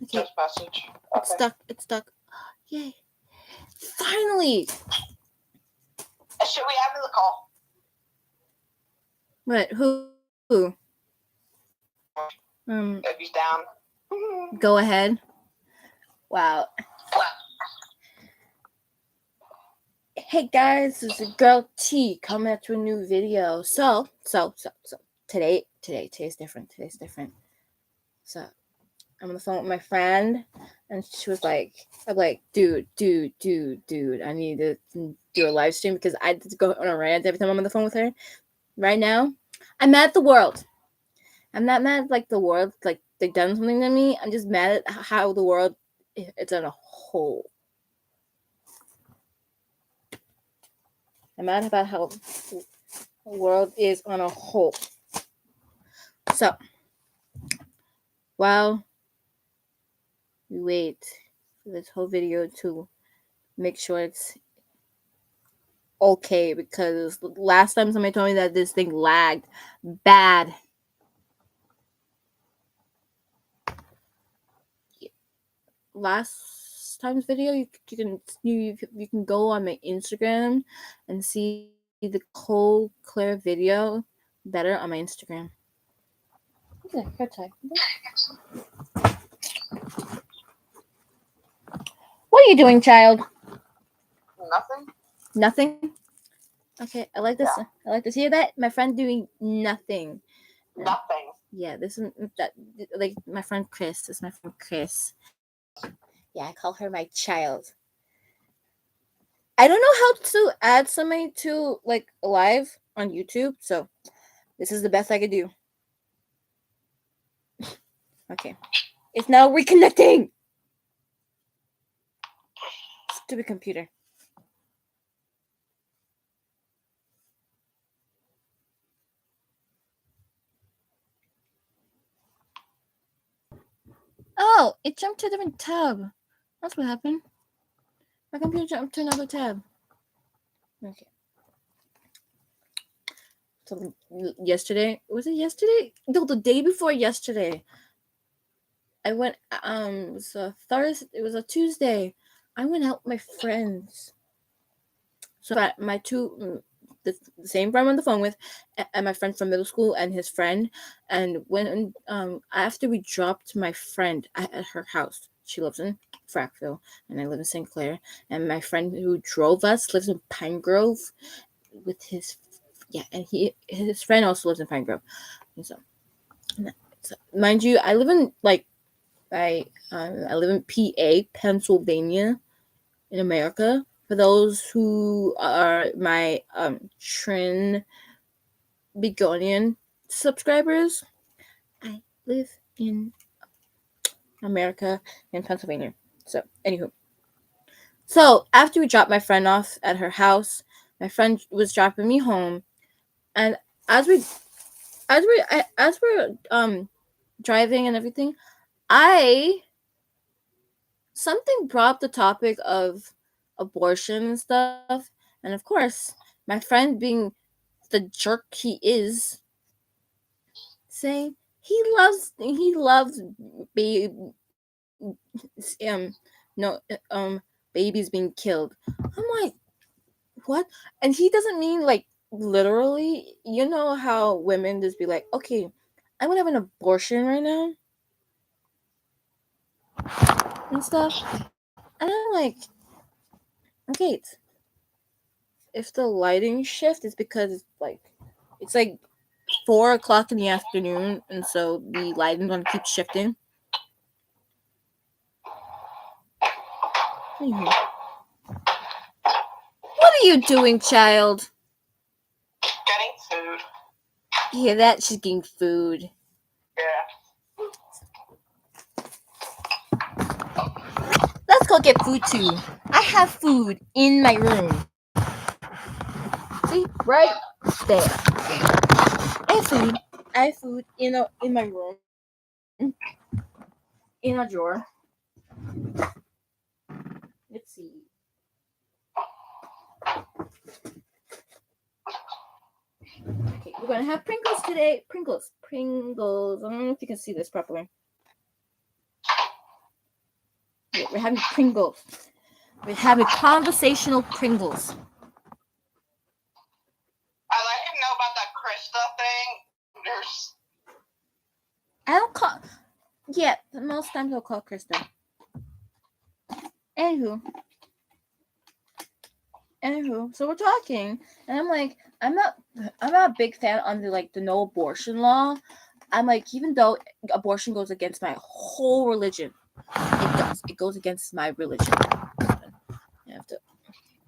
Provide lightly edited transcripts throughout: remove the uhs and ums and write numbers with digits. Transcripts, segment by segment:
Okay. Text message. It's Okay. stuck. It's stuck. Yay. Finally. Should we have the call? What? Who? If he's down. Go ahead. Wow. Hey guys, this is your girl T coming at you a new video. So today's different. So I'm on the phone with my friend, and she was like, I'm like, dude, I need to do a live stream because I just go on a rant every time I'm on the phone with her. Right now, I'm mad at the world. I'm not mad at like the world, like they've done something to me. I'm just mad at how the world it's on a whole. I'm mad about how the world is on a whole. So while we wait for this whole video to make sure it's okay, because last time somebody told me that this thing lagged bad. Last time's video, you can go on my Instagram and see the whole clear video better on my Instagram. What are you doing, child? Nothing. Nothing. Okay, I like this. Yeah. I like to see that. My friend doing nothing. Nothing. Yeah, this is that. Like my friend Chris. This is my friend Chris. Yeah, I call her my child. I don't know how to add somebody to like live on YouTube, so this is the best I could do. Okay, it's now reconnecting. Stupid computer. Oh, it jumped to a different tab. That's what happened. My computer jumped to another tab. Okay. So yesterday, was it yesterday? No, the day before yesterday. I went. It was a Thursday. It was a Tuesday. I went out with my friends. So my two, the same friend I'm on the phone with, and my friend from middle school and his friend, and when after we dropped my friend at her house, she lives in Frackville, and I live in St. Clair, and my friend who drove us lives in Pine Grove, with his and his friend also lives in Pine Grove, and so mind you, I live in I live in PA, Pennsylvania, in America. For those who are my Trin Begonian subscribers, I live in America, in Pennsylvania. So, anywho. So, after we dropped my friend off at her house, my friend was dropping me home, and as we as we're driving and everything, I something brought up the topic of abortion and stuff, and of course, my friend being the jerk he is, saying he loves baby no babies being killed. I'm like, what? And he doesn't mean like literally. You know how women just be like, okay, I'm gonna have an abortion right now and stuff, and I'm like, okay, if the lighting shift is because it's like 4 o'clock in the afternoon, and so the lighting's gonna keep shifting. Anywho. What are you doing, child? Getting food. You hear that? She's getting food. Yeah. Let's go get food too. I have food in my room. See? Right there. I have food. I have food in my room. In a drawer. Let's see. Okay, we're gonna have Pringles today. Pringles. I don't know if you can see this properly. We're having Pringles. We're having conversational Pringles. I let him know about that Krista thing. There's. I don't call. Yeah, most times I'll call Krista. Anywho, so we're talking, and I'm like, I'm not a big fan on the no abortion law. I'm like, even though abortion goes against my whole religion, it goes against my religion. I have to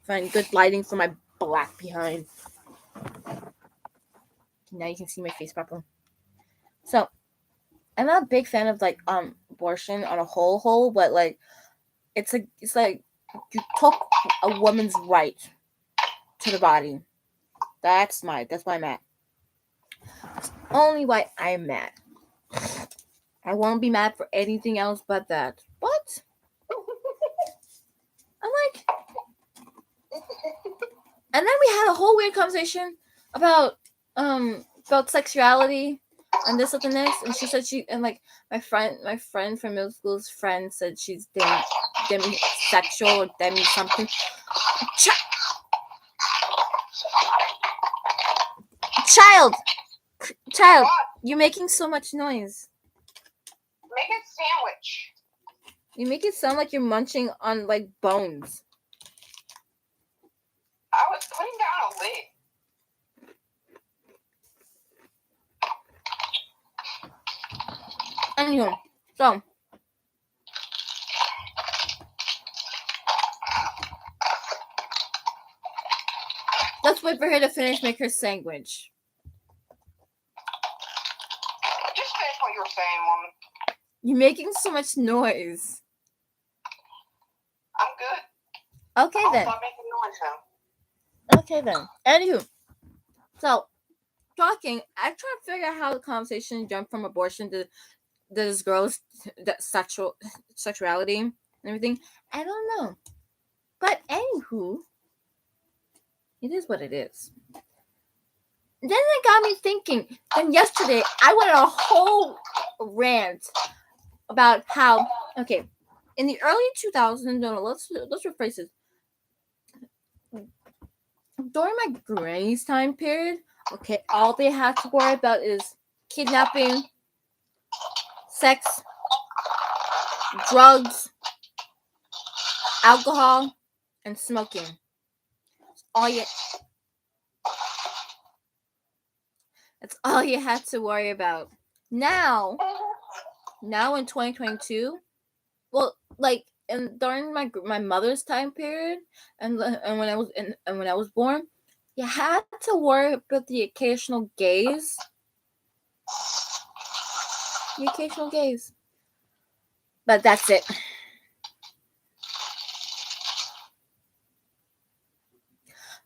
find good lighting for my black behind. Now you can see my face properly. So I'm not a big fan of abortion on a whole, but like it's like you took a woman's right to the body. That's why I'm mad. That's only why I'm mad. I won't be mad for anything else but that. But I'm like, and then we had a whole weird conversation about sexuality and this and this, and she said my friend from middle school's friend said she's demisexual or demi something. Child, you're making so much noise. Make a sandwich. You make it sound like you're munching on bones. I was putting down a lid. Anyway, so let's wait for her to finish make her sandwich. Just finish what you were saying, woman. You're making so much noise. I'm good. Okay I'll then. stop making noise now. Okay then. Anywho, so talking, I try to figure out how the conversation jumped from abortion to this girl's sexuality and everything. I don't know, but anywho, it is what it is. Then it got me thinking. Then yesterday, I went on a whole rant about how in the early 2000s. No, let's rephrase this. During my granny's time period, all they had to worry about is kidnapping, sex, drugs, alcohol, and smoking. That's all you had to worry about. Now in 2022, well, during my mother's time period, and when I was born, you had to worry about the occasional gays. But that's it.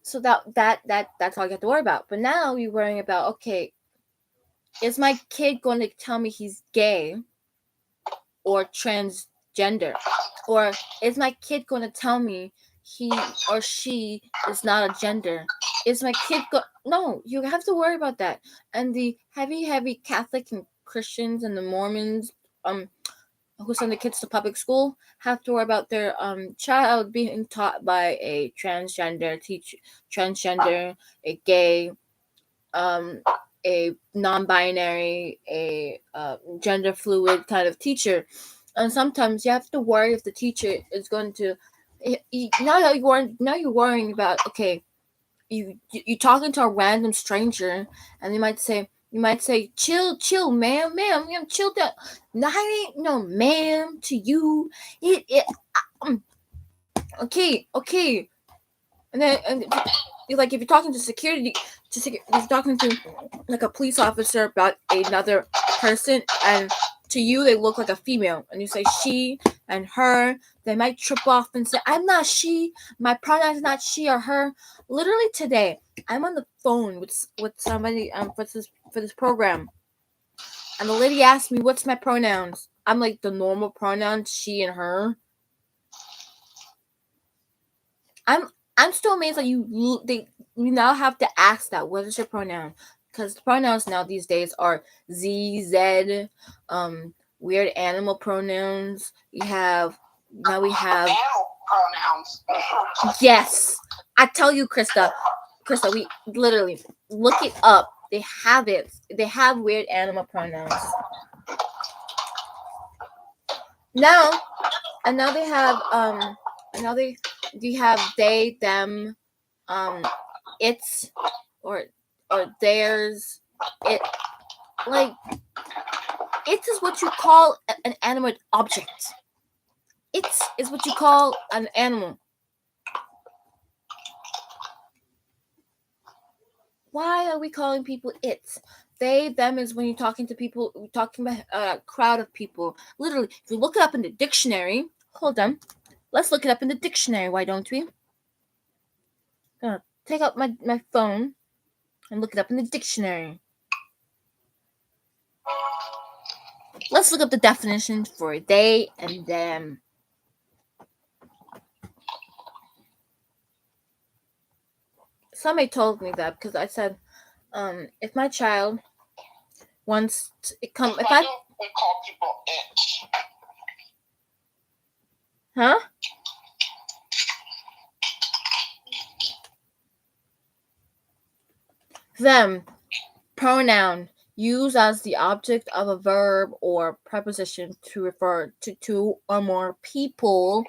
So that's all you have to worry about. But now you're worrying about, is my kid going to tell me he's gay or transgender? Or is my kid going to tell me he or she is not a gender? Is my kid No, you have to worry about that. And the heavy Catholic and Christians and the Mormons who send the kids to public school have to worry about their child being taught by a transgender teacher, a gay, a non-binary, a gender fluid kind of teacher. And sometimes you have to worry if the teacher is going to. Now you're worrying about you talking to a random stranger, and you might say, chill, ma'am, chill down. No, I ain't no ma'am to you. Okay. And then if you're talking to security, if you're talking to a police officer about another person, and to you they look like a female, and you say she and her, they might trip off and say, I'm not she, my pronoun is not she or her. Literally today, I'm on the phone with somebody for this program, and the lady asked me what's my pronouns. I'm like, the normal pronouns, she and her. I'm still amazed that you now have to ask that. What is your pronoun? Because the pronouns now these days are Z, Z, weird animal pronouns. You have Now we have Animal pronouns. yes. I tell you, Krista, we literally look it up. They have it. They have weird animal pronouns. Now and now they have and now they have they, them, it's, or theirs, it. Like, it is what you call an animate object. It is what you call an animal. Why are we calling people it? They, them is when you're talking to people, talking about a crowd of people. Literally, if you look it up in the dictionary, hold on. Let's look it up in the dictionary, why don't we? I'm gonna take out my phone and look it up in the dictionary. Let's look up the definition for they and them. Somebody told me that because I said, if my child wants to come, if Why do we call people it? Huh? Them, pronoun, used as the object of a verb or preposition to refer to two or more people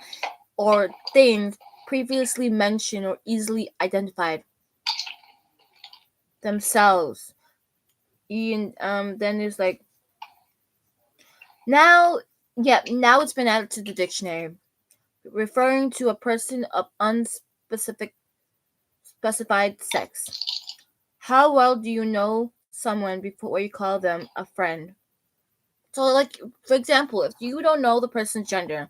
or things previously mentioned or easily identified. Themselves. And then there's like now it's been added to the dictionary, referring to a person of specified sex. How well do you know someone before you call them a friend? So, like, for example, if you don't know the person's gender,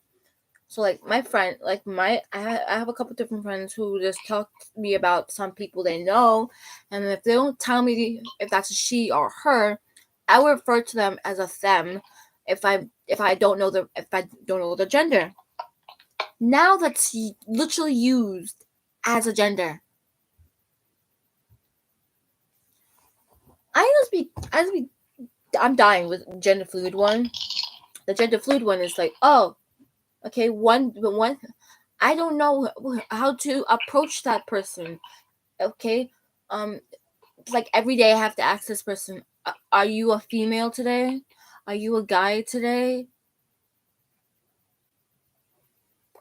so like my friend, like I have a couple different friends who just talk to me about some people they know, and if they don't tell me if that's a she or her, I will refer to them as a them if I don't know the gender. Now that's literally used as a gender. I'm dying with gender fluid one. The gender fluid one is like, oh, okay, one. I don't know how to approach that person. Okay, like every day I have to ask this person, are you a female today? Are you a guy today?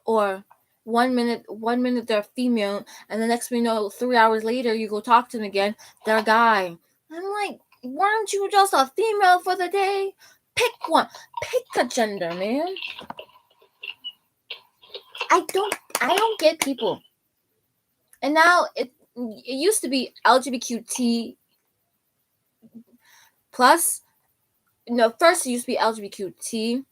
Or 1 minute they're female, and the next thing you know, 3 hours later you go talk to them again, they're a guy. I'm like, weren't you just a female for the day? Pick one. Pick a gender, man. I don't get people. And now it used to be LGBTQ plus. No, first it used to be LGBTQ.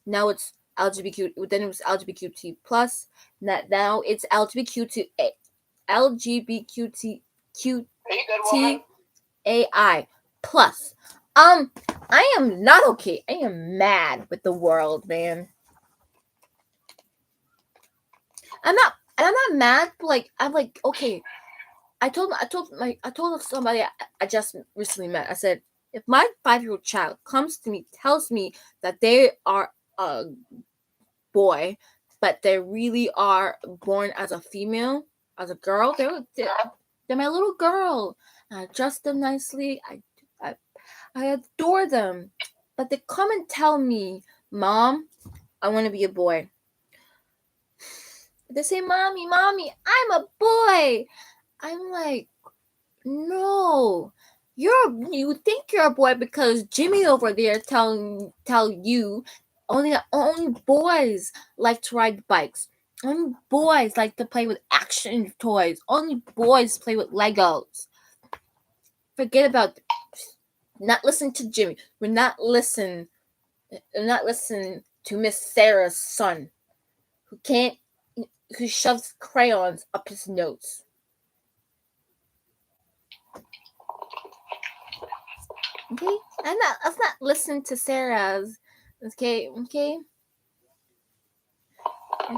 Now it's LGBTQ. Then it was LGBTQ plus. Now it's LGBTQTAI plus. I am not okay. I am mad with the world, man. I'm not mad, but like I'm like, okay. I told somebody I just recently met. I said, if my 5-year-old child comes to me, tells me that they are a boy, but they really are born as a female, as a girl, they're my little girl. I dress them nicely. I adore them. But they come and tell me, Mom, I want to be a boy. They say, Mommy, I'm a boy. I'm like, no. You think you're a boy because Jimmy over there tell you only boys like to ride bikes. Only boys like to play with action toys. Only boys play with Legos. Forget about not listen to Jimmy. We're not listen to Miss Sarah's son who shoves crayons up his nose. Okay? Let's not listen to Sarah's. Okay?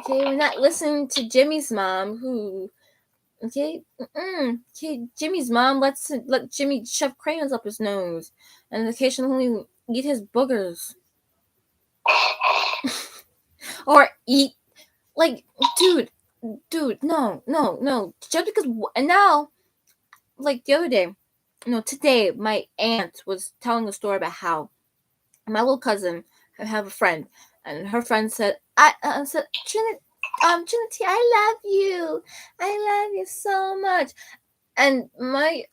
We're not listening to Jimmy's mom who okay? Jimmy's mom let Jimmy shove crayons up his nose and occasionally eat his boogers. Or eat Like, dude, no. Just because, and now, like the other day, today, my aunt was telling a story about how my little cousin have a friend, and her friend said, I said, Trinity, I love you so much. And my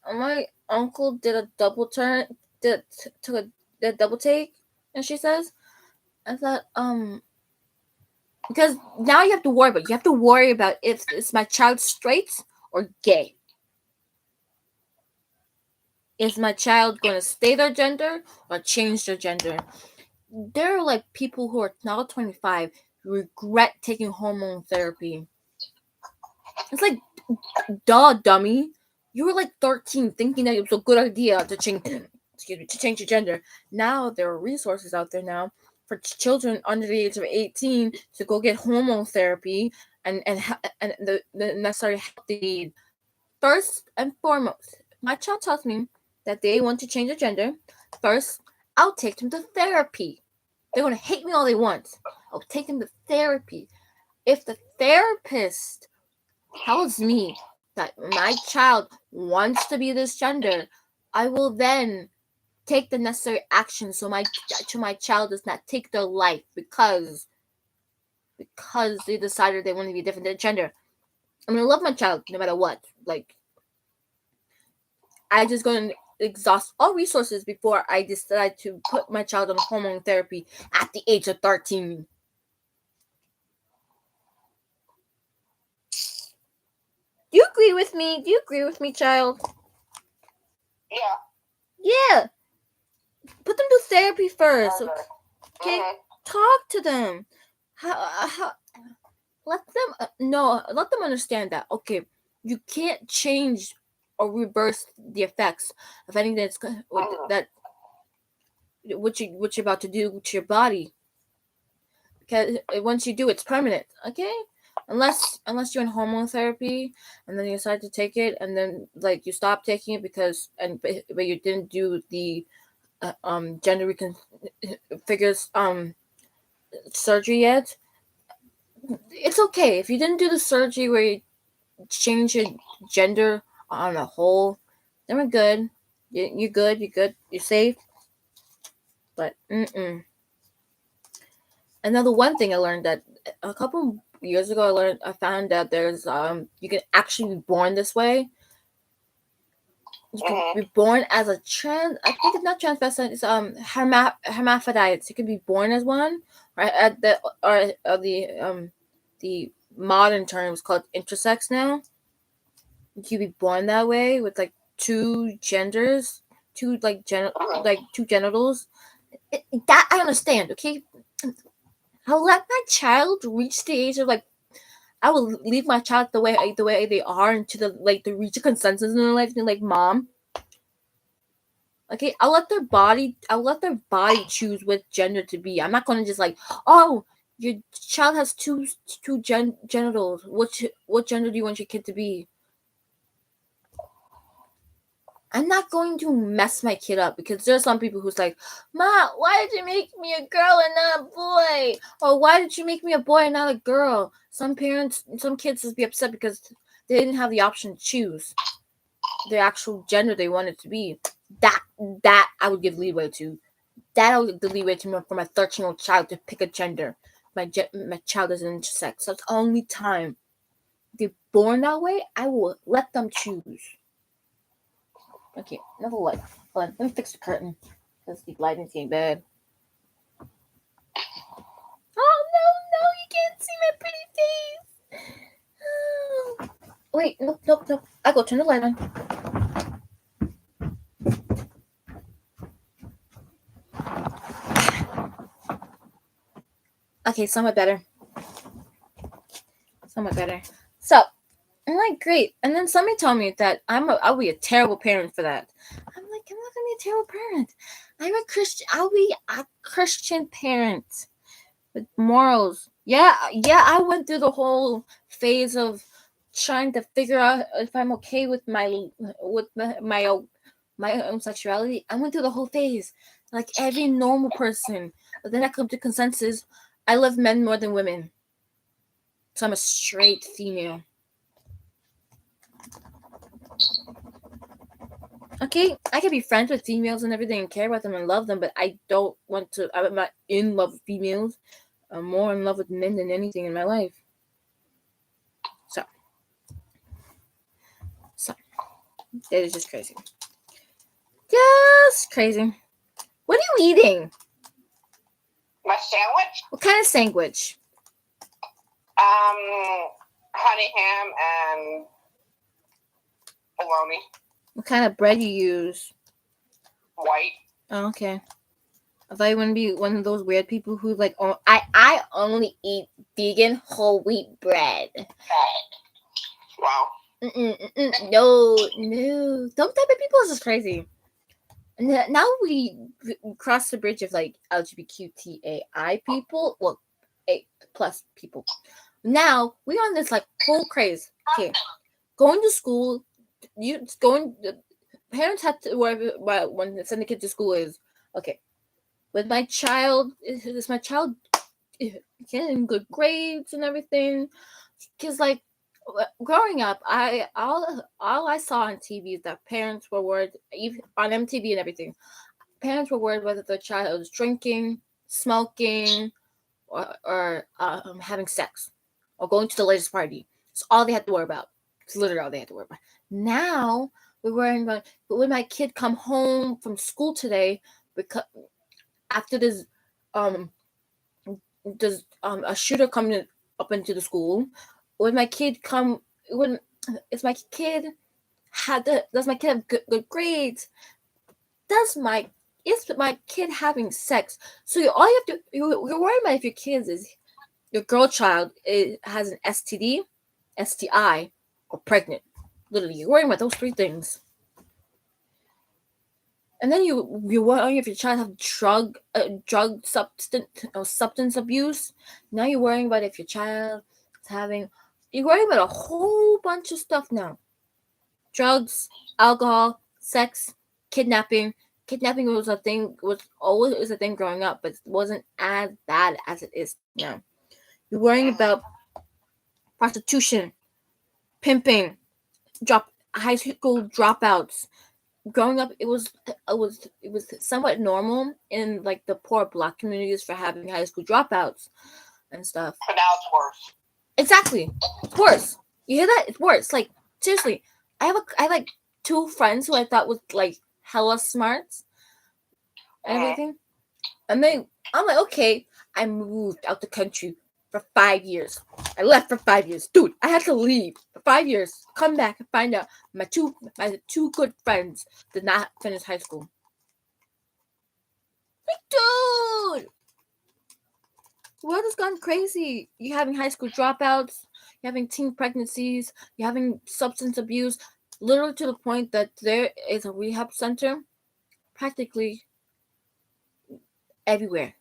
uncle did a double turn, took a double take, and she says, I thought, because now you have to worry about if is my child straight or gay. Is my child going to stay their gender or change their gender? There are like people who are now 25 who regret taking hormone therapy. It's like, duh, dummy. You were like 13 thinking that it was a good idea to change your gender. Now there are resources out there now for children under the age of 18 to go get hormone therapy and the necessary help they need. First and foremost, if my child tells me that they want to change their gender, first, I'll take them to therapy. They're going to hate me all they want. I'll take them to therapy. If the therapist tells me that my child wants to be this gender, I will then take the necessary action so my child does not take their life because they decided they want to be a different gender. I'm gonna love my child no matter what. Like, I just gonna exhaust all resources before I decide to put my child on hormone therapy at the age of 13. Do you agree with me? Do you agree with me, child? Yeah. Yeah. Put them to therapy first. Okay? Mhm. Talk to them. How let them understand that, okay, you can't change or reverse the effects of anything that what you're about to do to your body, because once you do, it's permanent. Okay, unless you're in hormone therapy and then you decide to take it and then like you stop taking it but you didn't do the gender figures surgery yet. It's okay if you didn't do the surgery where you change your gender on a whole, then we're good. You're good. You're safe. But another one thing I learned that a couple years ago, I found out there's you can actually be born this way. You can be born as a trans. I think it's not transvestite. It's hermaphrodites. You can be born as one, right? At the modern term is called intersex now. You can be born that way with like two genders, two two genitals. That I understand. Okay, I'll let my child reach the age of like. I will leave my child the way they are into to reach a consensus in their life and like, mom. Okay, I'll let their body choose what gender to be. I'm not gonna just like, oh, your child has two genitals. What gender do you want your kid to be? I'm not going to mess my kid up because there's some people who's like, Ma, why did you make me a girl and not a boy? Or why did you make me a boy and not a girl? Some kids just be upset because they didn't have the option to choose the actual gender they wanted to be. That I would give leeway to. That I would give the leeway to for my 13-year-old child to pick a gender. My child is an intersex. So it's the only time they're born that way, I will let them choose. Okay, another light. Hold on, let me fix the curtain because the lighting's getting bad. Oh no, you can't see my pretty face. Oh. Wait, nope. I go turn the light on. Okay, somewhat better. So, I'm like, great. And then somebody told me that I'll be a terrible parent for that. I'm like, I'm not gonna be a terrible parent. I'm a Christian. I'll be a Christian parent with morals. Yeah. I went through the whole phase of trying to figure out if I'm okay with my own sexuality. I went through the whole phase, like every normal person. But then I come to consensus: I love men more than women. So I'm a straight female. Okay, I can be friends with females and everything and care about them and love them, but I don't want to. I'm not in love with females. I'm more in love with men than anything in my life. So that is just crazy. Just crazy. What are you eating? My sandwich? What kind of sandwich? Honey ham and bologna. What kind of bread you use? White. Oh, okay. I thought you wouldn't be one of those weird people who like, oh, I only eat vegan whole wheat bread. Wow. No. Those type of people is just crazy. And now we cross the bridge of like LGBTQIA people, well, A plus people. Now we on this like whole craze. Okay, going to school, parents have to worry about when they send the kid to school is okay. With my child, is my child getting good grades and everything? Because like growing up, all I saw on TV is that parents were worried, even on MTV and everything. Parents were worried whether their child was drinking, smoking, or having sex, or going to the latest party. It's all they had to worry about. It's literally all they had to worry about. Now we're worrying about, but when my kid come home from school today, because after this, a shooter coming up into the school, when my kid come, when if my kid does my kid have good grades? Is my kid having sex? So all you have to you're worried about if your kids is your girl child has an STD, STI, or pregnant. Literally, you're worrying about those three things. And then you're worrying if your child have drug substance abuse. Now you're worrying about if your child is having. You're worrying about a whole bunch of stuff now. Drugs, alcohol, sex, kidnapping. Kidnapping was always a thing growing up, but it wasn't as bad as it is now. You're worrying about prostitution, pimping, high school dropouts. Growing up, it was somewhat normal in like the poor black communities for having high school dropouts and stuff. But now it's worse. Exactly, it's worse. You hear that? It's worse. Like seriously, I have like two friends who I thought was like hella smart and everything, and I'm like, okay, I moved out the country for 5 years. I left for 5 years, dude. I had to leave for 5 years. Come back and find out my two good friends did not finish high school. Like, dude, the world has gone crazy. You're having high school dropouts. You're having teen pregnancies. You're having substance abuse. Literally to the point that there is a rehab center practically everywhere.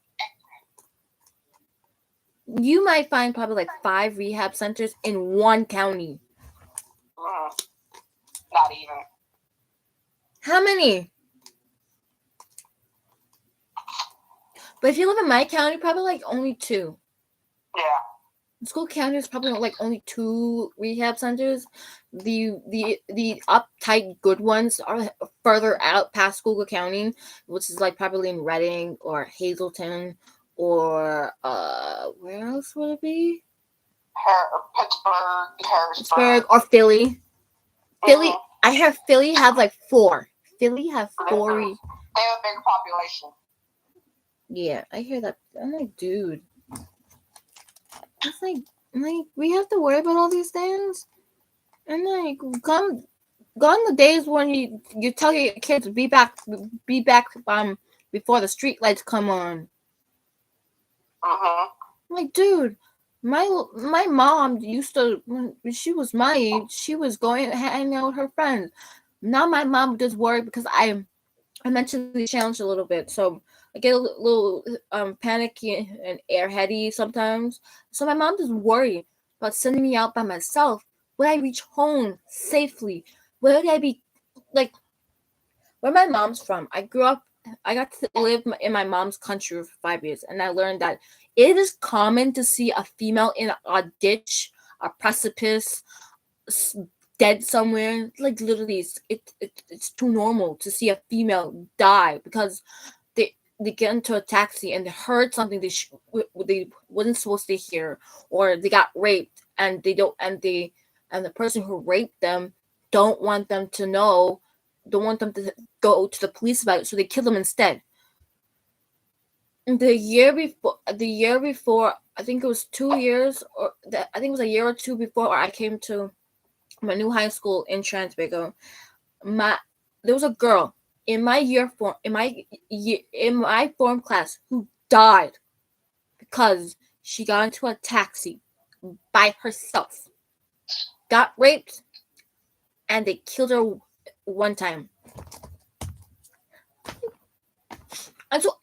You might find probably like 5 rehab centers in one county. Not even. How many? But if you live in my county, probably like only 2. Yeah. School county is probably like only 2 rehab centers. The uptight good ones are further out past Schuylkill County, which is like probably in Reading or Hazleton or where else would it be? Pittsburgh or Philly. Mm-hmm. Philly. I heard Philly have like 4. Philly have 4. They have a big population. Yeah, I hear that. I'm like, dude. It's like we have to worry about all these things, and like gone the days when you tell your kids be back before the street lights come on. I'm like, dude, my mom used to, when she was my age, she was going hanging out with her friends. Now my mom does worry because I'm mentally challenged a little bit, so I get a little panicky and airheady sometimes. So my mom doesn't worry about sending me out by myself. Would I reach home safely? Would I be like where my mom's from? I got to live in my mom's country for 5 years, and I learned that It is common to see a female in a ditch, a precipice, dead somewhere. Like literally, it's too normal to see a female die because they get into a taxi and they heard something they wasn't supposed to hear, or they got raped and they don't and the person who raped them don't want them to know, don't want them to go to the police about it, so they kill them instead. The year before, I think it was 2 years, I think it was a year or two before I came to my new high school in Transbago. My There was a girl in my form class who died because she got into a taxi by herself, got raped, and they killed her one time. And so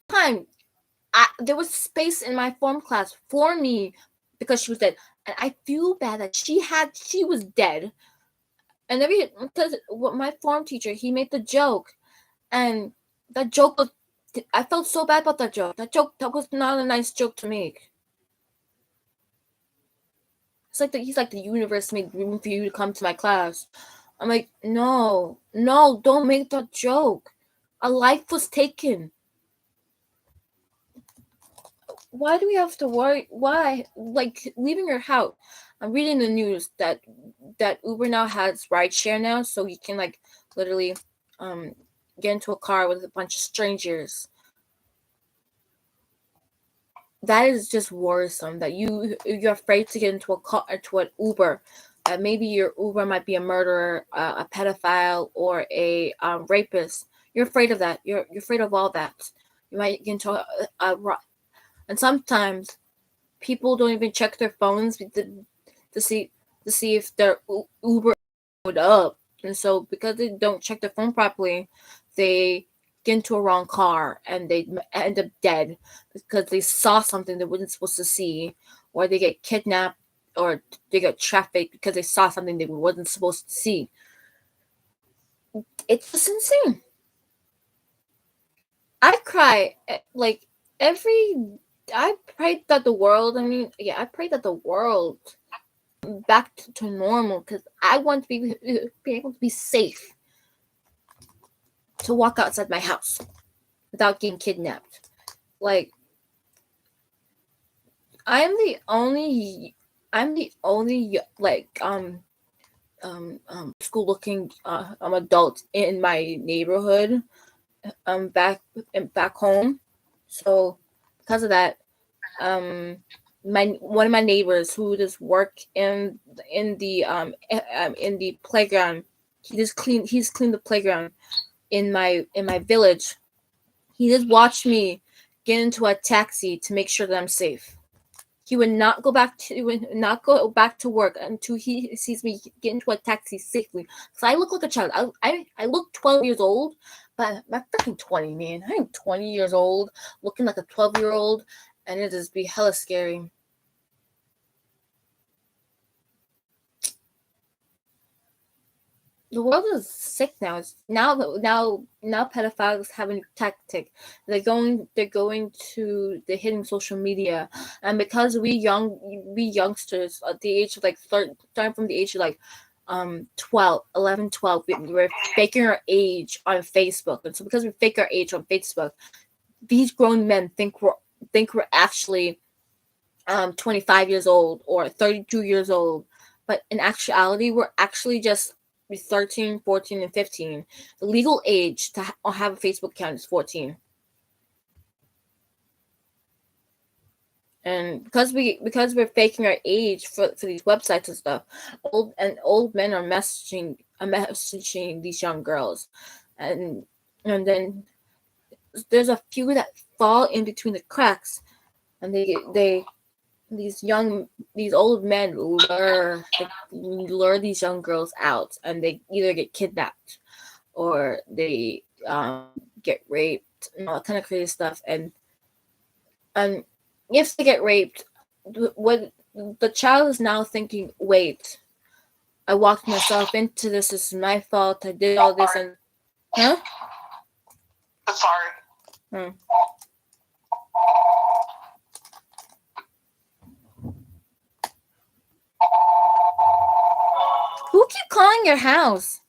there was space in my form class for me because she was dead, and I feel bad that she was dead, and because my form teacher, he made the joke, and that joke was, I felt so bad about that joke. That was not a nice joke to make. It's like he's like, the universe made room for you to come to my class. I'm like, no, don't make that joke. A life was taken. Why do we have to worry? Why? Like, leaving your house. I'm reading the news that Uber now has rideshare now, so you can like literally get into a car with a bunch of strangers. That is just worrisome. That you're afraid to get into an Uber. Maybe your Uber might be a murderer, a pedophile, or a rapist. You're afraid of that. You're afraid of all that. You might get into and sometimes people don't even check their phones to see if their Uber showed up, and so because they don't check their phone properly, they get into a wrong car and they end up dead because they saw something they weren't supposed to see, or they get kidnapped, or they get trafficked because they saw something they wasn't supposed to see. It's just insane. I cry like I prayed that the world. I prayed that the world back to normal because I want to be able to be safe to walk outside my house without getting kidnapped. Like, I'm the only like school looking adult in my neighborhood back home. So because of that, one of my neighbors who does work in the playground, he's cleaned the playground in my village. He just watched me get into a taxi to make sure that I'm safe. He would not go back to work until he sees me get into a taxi safely. So I look like a child. I look 12 years old, but I'm freaking 20, man. I'm 20 years old, looking like a 12-year-old, and it just be hella scary. The world is sick now. It's now pedophiles have a new tactic. They're hitting social media, and because we youngsters at the age of like starting from the age of like 12, we're faking our age on Facebook, and so because we fake our age on Facebook, these grown men think we're actually 25 years old or 32 years old, but in actuality we're actually just 13, 14, and 15. The legal age to have a Facebook account is 14. And because we're faking our age for these websites and stuff, old men are messaging these young girls, and then there's a few that fall in between the cracks, and these old men lure these young girls out, and they either get kidnapped or they get raped and all that kind of crazy stuff. And if they get raped, what the child is now thinking, wait, I walked myself into this. This is my fault. I did all this, and sorry. Hmm. calling your house?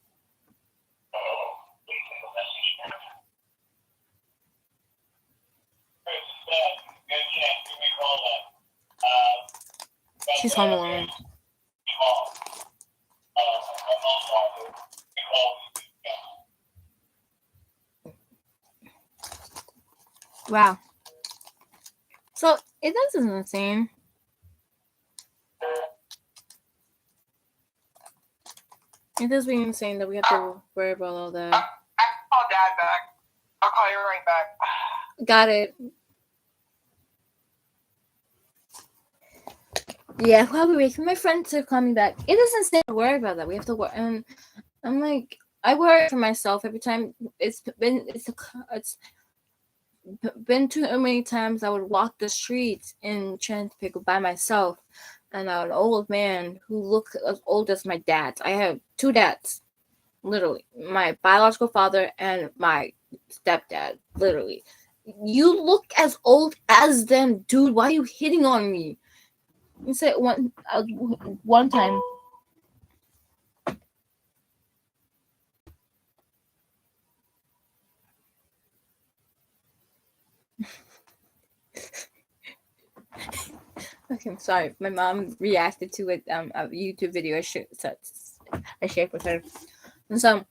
She's home alone. Wow. So it is insane. It does be insane that we have to worry about all that. I call Dad back. I'll call you right back. Got it. Yeah, I'll be waiting for my friend to call me back. It is insane to worry about that. We have to work, and I'm like, I worry for myself every time. It's been too many times I would walk the streets in Pickle by myself, and an old man who looked as old as my dad. I have two dads, literally, my biological father and my stepdad. Literally, you look as old as them, dude. Why are you hitting on me? You said one time. Okay, sorry. My mom reacted to it. A YouTube video I shared with her, and so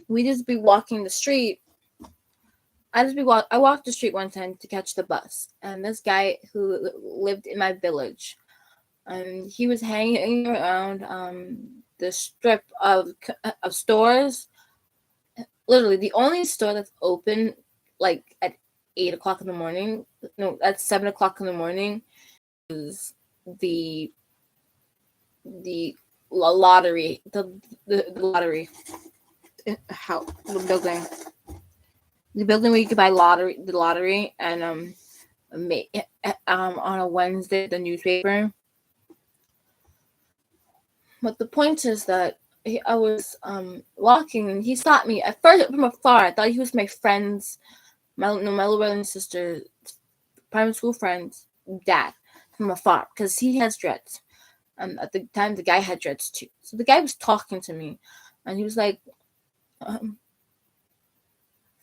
we just be walking the street. I walked the street one time to catch the bus, and this guy who lived in my village, and he was hanging around the strip of stores. Literally, the only store that's open like at 8 o'clock in the morning. No, at 7 o'clock in the morning is the lottery, the lottery, how the building where you could buy the lottery, and on a Wednesday the newspaper. But the point is that I was walking, and he stopped me at first from afar. I thought he was my friend's, my little brother and sister, primary school friend's dad from afar, because he has dreads. At the time, the guy had dreads too. So the guy was talking to me, and he was like,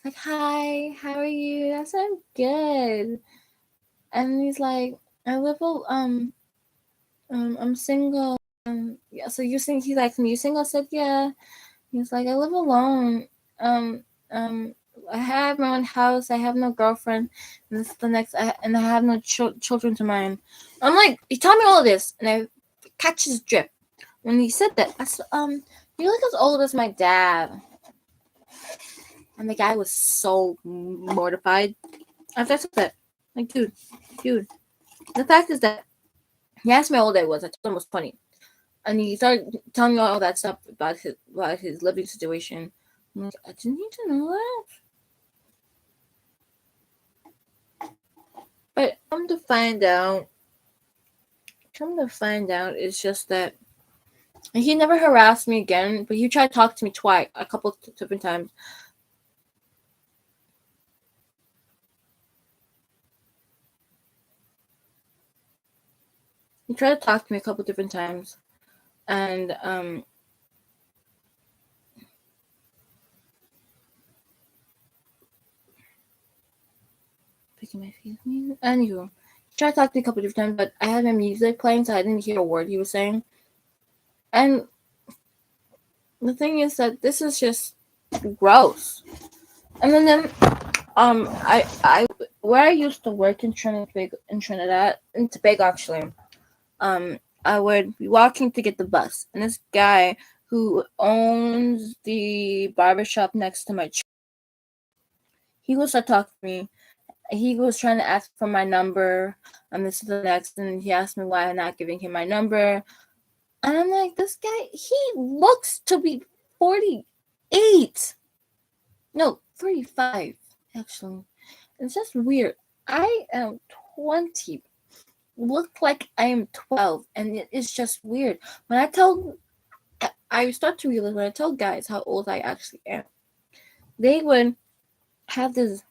"Hi, how are you?" I said, "I'm good." And he's like, I'm single. Yeah. So you think he's like, you single? I said, yeah. He's like, I live alone. Um, um, I have my own house. I have no girlfriend. And this is the next. And I have no children to mine. I'm like, he told me all this, and I catch his drip. When he said that, I said, you look as old as my dad. And the guy was so mortified. After I said that, like, dude. The fact is that he asked me how old I was. I told him I was 20. And he started telling me all that stuff about his living situation. I'm like, I didn't need to know that. But come to find out, it's just that he never harassed me again, but he tried to talk to me twice, a couple different times. He tried to talk to me a couple different times, and picking my feet. Anywho, he tried to talk to me a couple different times, but I had my music playing, so I didn't hear a word he was saying. And the thing is that this is just gross. And then I where I used to work in Trinidad, in Tobago actually, I would be walking to get the bus, and this guy who owns the barbershop next to my church, he was to talk to me. He was trying to ask for my number, and this is the next, and he asked me why I'm not giving him my number. And I'm like, this guy, he looks to be 48. No, 35, actually. It's just weird. I am 20. Look like I am 12. And it is just weird. I start to realize when I tell guys how old I actually am, they would have this.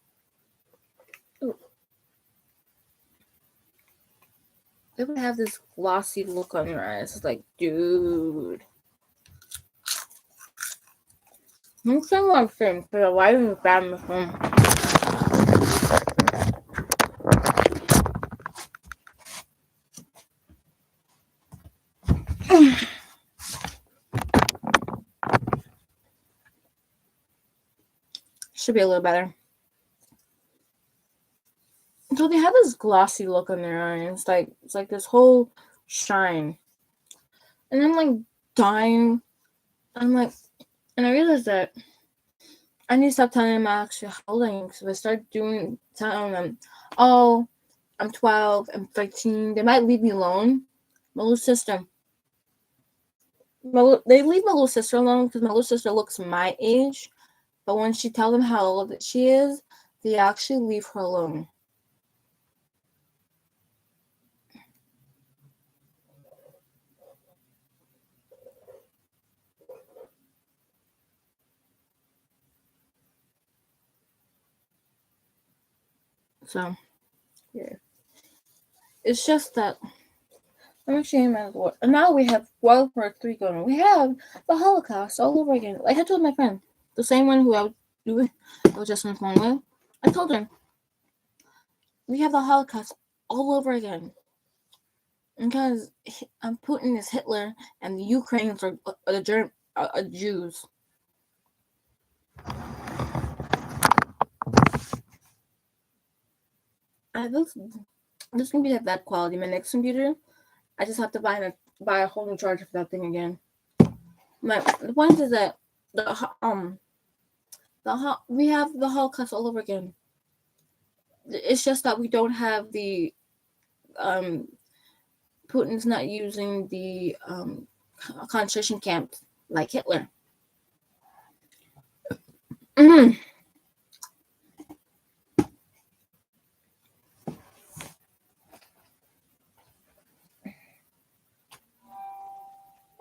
They would have this glossy look on their eyes. It's like, dude. I'm saying what I'm saying, but why didn't you grab my phone? Should be a little better. So they have this glossy look on their eyes, like it's like this whole shine, and I'm like dying. I'm like, and I realized that I need to stop telling them actually how old I am, because if I start telling them, oh, I'm 12, I'm 13, they might leave me alone. My little sister, they leave my little sister alone because my little sister looks my age, but when she tells them how old she is, they actually leave her alone. So, yeah. It's just that I'm ashamed of what. And now we have World War III going on. We have the Holocaust all over again. Like I told my friend, the same one who I was just on the phone with, I told her, we have the Holocaust all over again. Because Putin is Hitler and the Ukrainians are the Jews. This can be that quality. My next computer, I just have to buy a whole new charger for that thing again. The point is that we have the Holocaust all over again. It's just that we don't have the Putin's not using the concentration camps like Hitler. Mm-hmm.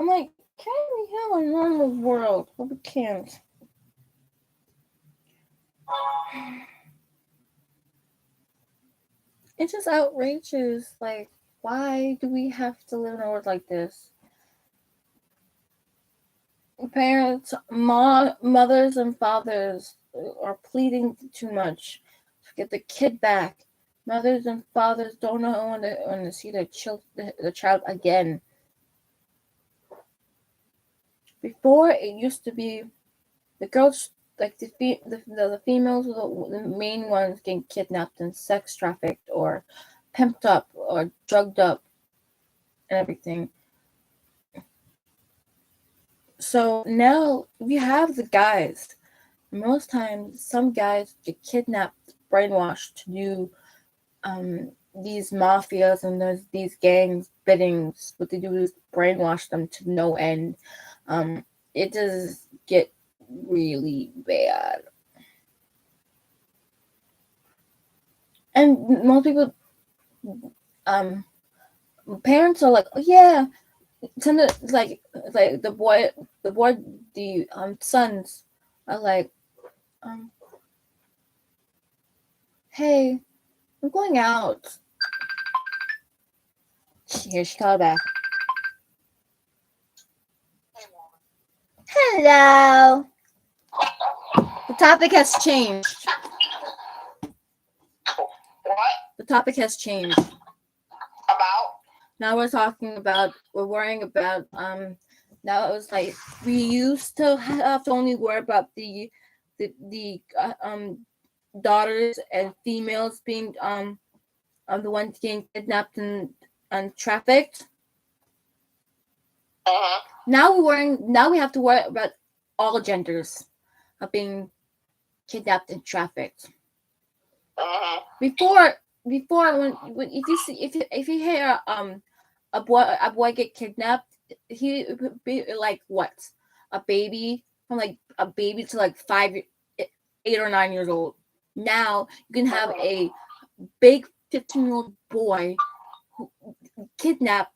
I'm like, can we have a normal world? But we can't. It's just outrageous. Like, why do we have to live in a world like this? Parents, mothers, and fathers are pleading too much to get the kid back. Mothers and fathers don't know when to see the child again. Before, it used to be the girls, like the females, were the main ones getting kidnapped and sex trafficked or pimped up or drugged up and everything. So now we have the guys. Most times, some guys get kidnapped, brainwashed to do these mafias and these gangs biddings. What they do is brainwash them to no end. It does get really bad. And most people, parents are like, oh yeah, send it like the sons are like, um, hey, I'm going out. Here she called back. Hello. The topic has changed. What? The topic has changed. About? Now we're worrying about now it was like we used to have to only worry about the daughters and females being the ones getting kidnapped and trafficked. Now we have to worry about all genders of being kidnapped and trafficked. Before when if you hear a boy get kidnapped, he would be like what, a baby to like 8 or 9 years old. Now you can have a big 15-year-old boy kidnapped,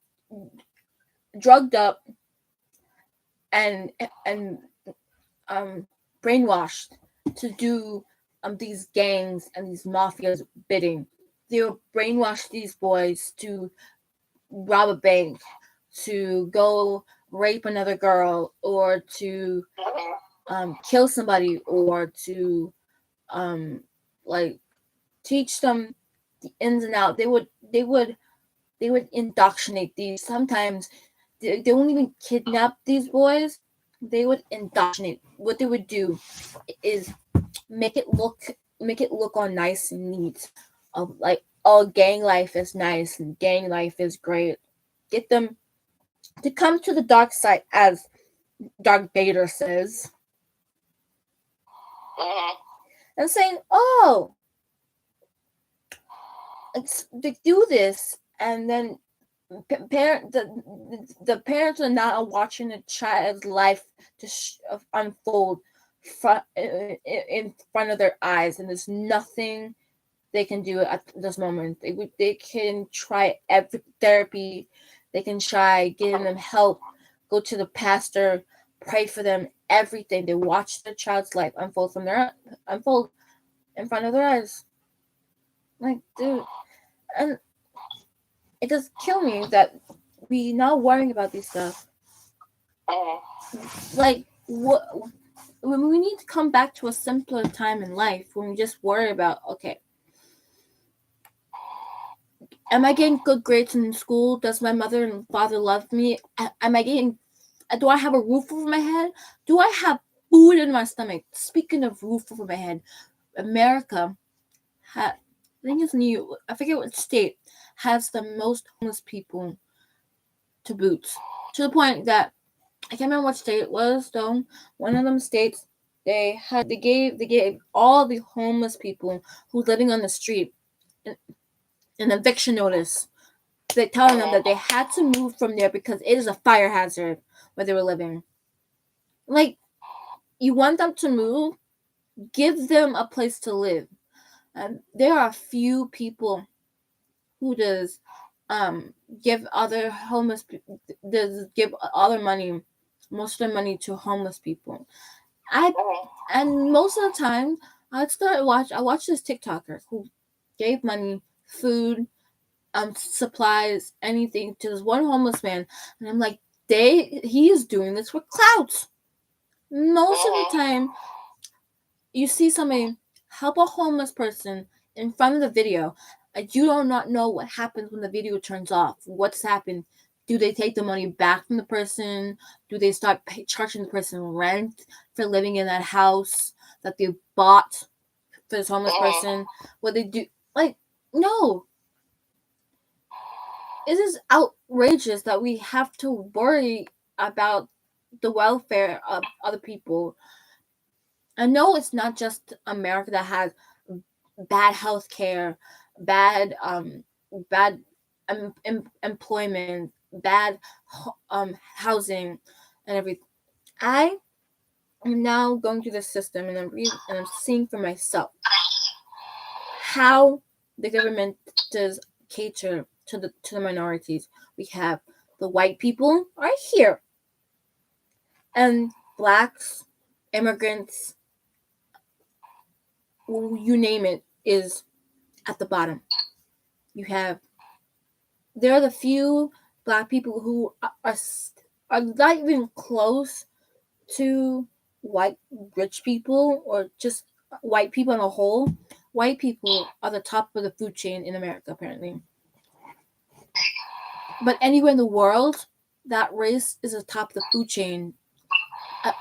drugged up, and brainwashed to do these gangs and these mafias bidding. They will brainwash these boys to rob a bank, to go rape another girl, or to kill somebody or to like teach them the ins and outs. They would indoctrinate these. Sometimes they won't even kidnap these boys. They would indoctrinate. What they would do is make it look all nice and neat. Like, oh, gang life is nice and gang life is great. Get them to come to the dark side, as Darth Vader says, and saying, "Oh, they do this," and then the parents are now watching a child's life to unfold in front of their eyes, and there's nothing they can do at this moment. They can try every therapy, they can try getting them help, go to the pastor, pray for them, everything. They watch their child's life unfold in front of their eyes. Like, dude, and it does kill me that we not worrying about these stuff. Like, what? When we need to come back to a simpler time in life when we just worry about, okay, am I getting good grades in school? Does my mother and father love me? Am I getting? Do I have a roof over my head? Do I have food in my stomach? Speaking of roof over my head, America, I think it's New. I forget what state has the most homeless people to boot. To the point that I can't remember what state it was though. One of them states they gave all the homeless people who's living on the street an eviction notice. They're telling them that they had to move from there because it is a fire hazard where they were living. Like, you want them to move, give them a place to live. There are a few people who does give other homeless people, does give other money, most of their money to homeless people. And most of the time I watch this TikToker who gave money, food, supplies, anything to this one homeless man, and I'm like, he is doing this for clout. Most of the time, you see somebody help a homeless person in front of the video, and you do not know what happens when the video turns off. What's happened? Do they take the money back from the person? Do they start charging the person rent for living in that house that they bought for this homeless person? What they do? Like, no. It is outrageous that we have to worry about the welfare of other people. I know it's not just America that has bad health care, bad employment, bad housing, and everything. I am now going through the system, and I'm seeing for myself how the government does cater to the minorities. We have the white people are here, and blacks, immigrants, you name it, is at the bottom. There are the few black people who are not even close to white rich people, or just white people on a whole. White people are the top of the food chain in America, apparently. But anywhere in the world, that race is the top of the food chain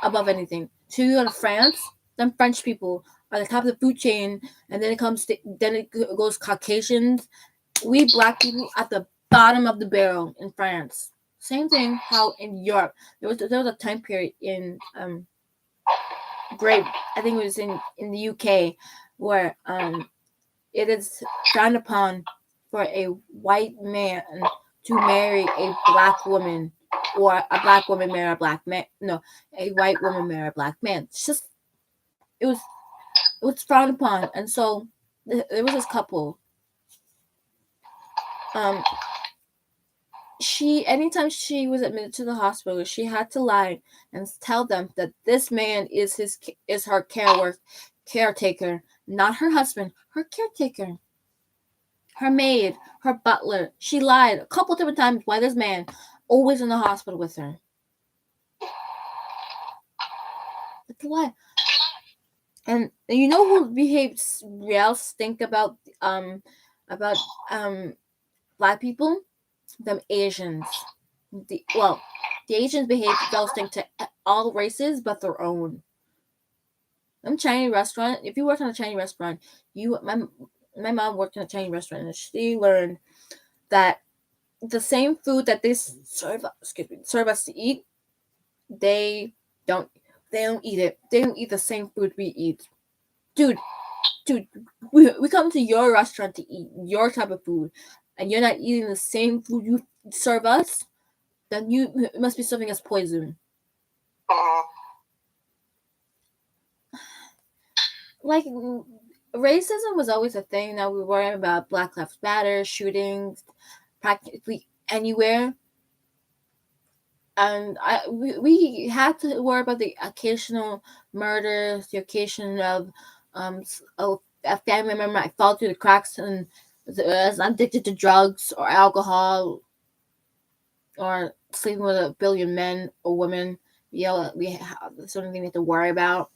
above anything. So you go to France, then French people are the top of the food chain, and then it goes Caucasians. We black people at the bottom of the barrel in France. Same thing how in Europe. There was a time period in I think it was in the UK, where it is frowned upon for a white man to marry a black woman, or a black woman marry a black man. No, a white woman marry a black man. It's just it was frowned upon, and so there was this couple. Anytime she was admitted to the hospital, she had to lie and tell them that this man is her caretaker, not her husband, her caretaker, her maid, her butler. She lied a couple different times why this man always in the hospital with her. That's a lie. And you know who behaves real stink about black people? Them Asians. The Asians behave real stink to all races but their own. I'm Chinese restaurant. If you work in a Chinese restaurant, my mom worked in a Chinese restaurant and she learned that the same food that they serve us to eat, they don't they don't eat it. They don't eat the same food we eat. Dude, dude, we come to your restaurant to eat your type of food and you're not eating the same food you serve us, then you must be serving us poison. Like racism was always a thing. Now we worry about Black Lives Matter, shootings, practically anywhere. And we had to worry about the occasional murders, the occasion of a family member might fall through the cracks and is addicted to drugs or alcohol or sleeping with a billion men or women. We have the sort of thing we have to worry about.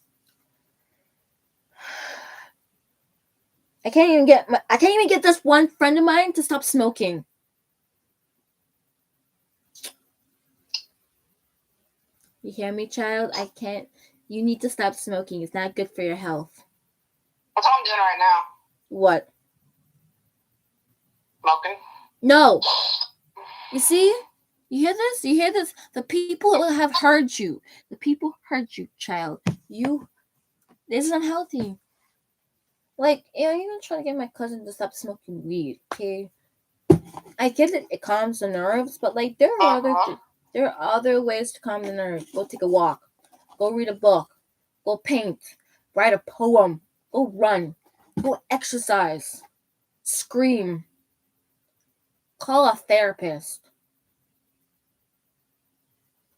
I can't even get this one friend of mine to stop smoking. You hear me, child? I can't. You need to stop smoking. It's not good for your health. That's what I'm doing right now. What? Smoking. No. You see? You hear this? You hear this? The people have heard you. The people heard you, child. This is unhealthy. Like, I'm trying to get my cousin to stop smoking weed, okay? I get it calms the nerves, but like there are other ways to calm the nerves. Go take a walk. Go read a book. Go paint. Write a poem. Go run. Go exercise. Scream. Call a therapist.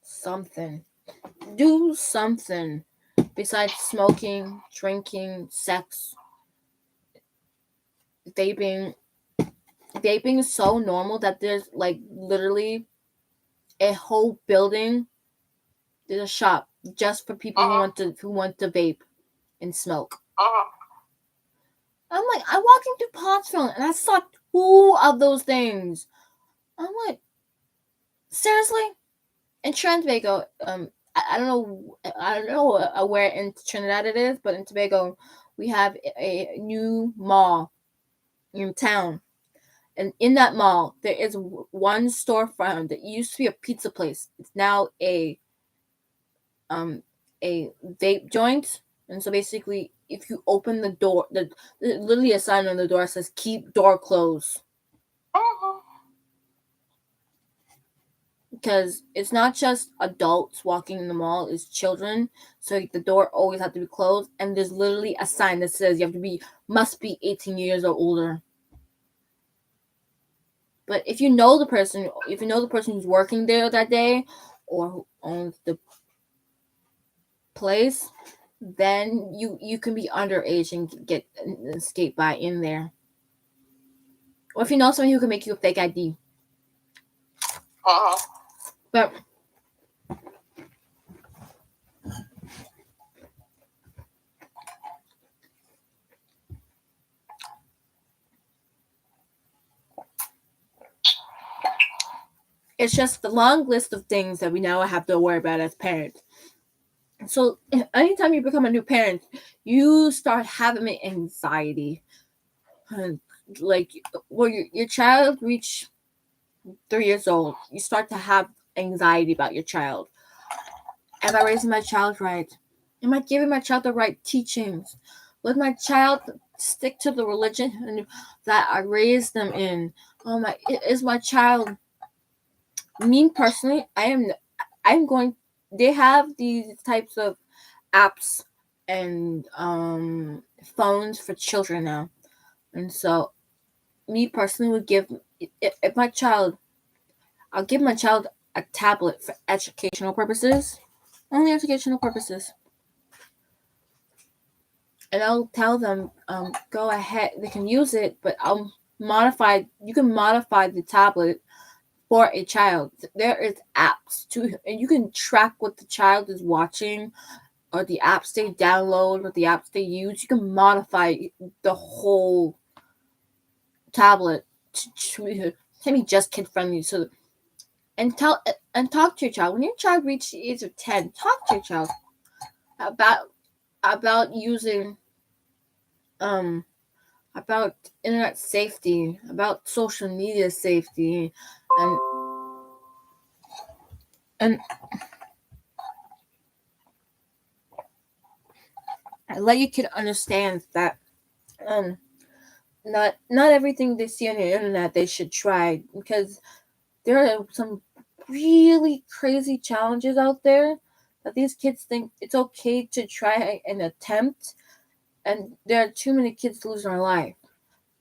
Something. Do something besides smoking, drinking, sex, vaping. Vaping is so normal that there's like literally a whole building. There's a shop just for people who want to vape and smoke. I'm like, I'm walking through Pottsville and I saw 2 of those things. I'm like, seriously? In Trinidad, I don't know where in Trinidad it is, but in Tobago, we have a new mall in town, and in that mall there is one storefront that used to be a pizza place. It's now a vape joint, and so basically, if you open the door, there's literally a sign on the door that says "Keep door closed." Because it's not just adults walking in the mall, it's children, so the door always has to be closed, and there's literally a sign that says you have to must be 18 years or older. But if you know the person who's working there that day or who owns the place, then you can be underage and get skate by in there. Or if you know someone who can make you a fake ID. But it's just the long list of things that we now have to worry about as parents. So anytime you become a new parent, you start having anxiety. Like when your child reach 3 years old, you start to have anxiety about your child. Am I raising my child right? Am I giving my child the right teachings? Would my child stick to the religion that I raised them in? Is my child? Me personally, I'm going. They have these types of apps and phones for children now, and so me personally would give if my child, I'll give my child a tablet for educational purposes, only educational purposes, and I'll tell them go ahead, they can use it, but you can modify the tablet for a child. There is apps too, and you can track what the child is watching or the apps they download or the apps they use. You can modify the whole tablet to be just kid friendly. So and talk to your child when your child reaches the age of 10. Talk to your child about using um about internet safety, about social media safety, and let your kid understand that um not everything they see on the internet they should try, because there are some really crazy challenges out there that these kids think it's okay to try and attempt, and there are too many kids losing their life.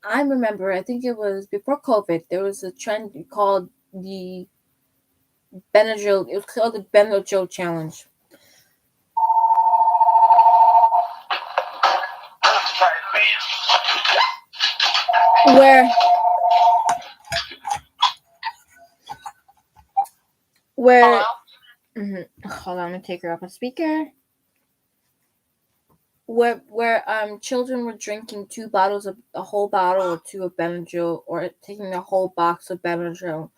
I remember, I think it was before COVID, there was a trend called the Benadryl. It was called the Benadryl challenge, where where hold on, let me take her off a speaker. Where children were drinking a whole bottle or two of Benadryl, or taking a whole box of Benadryl.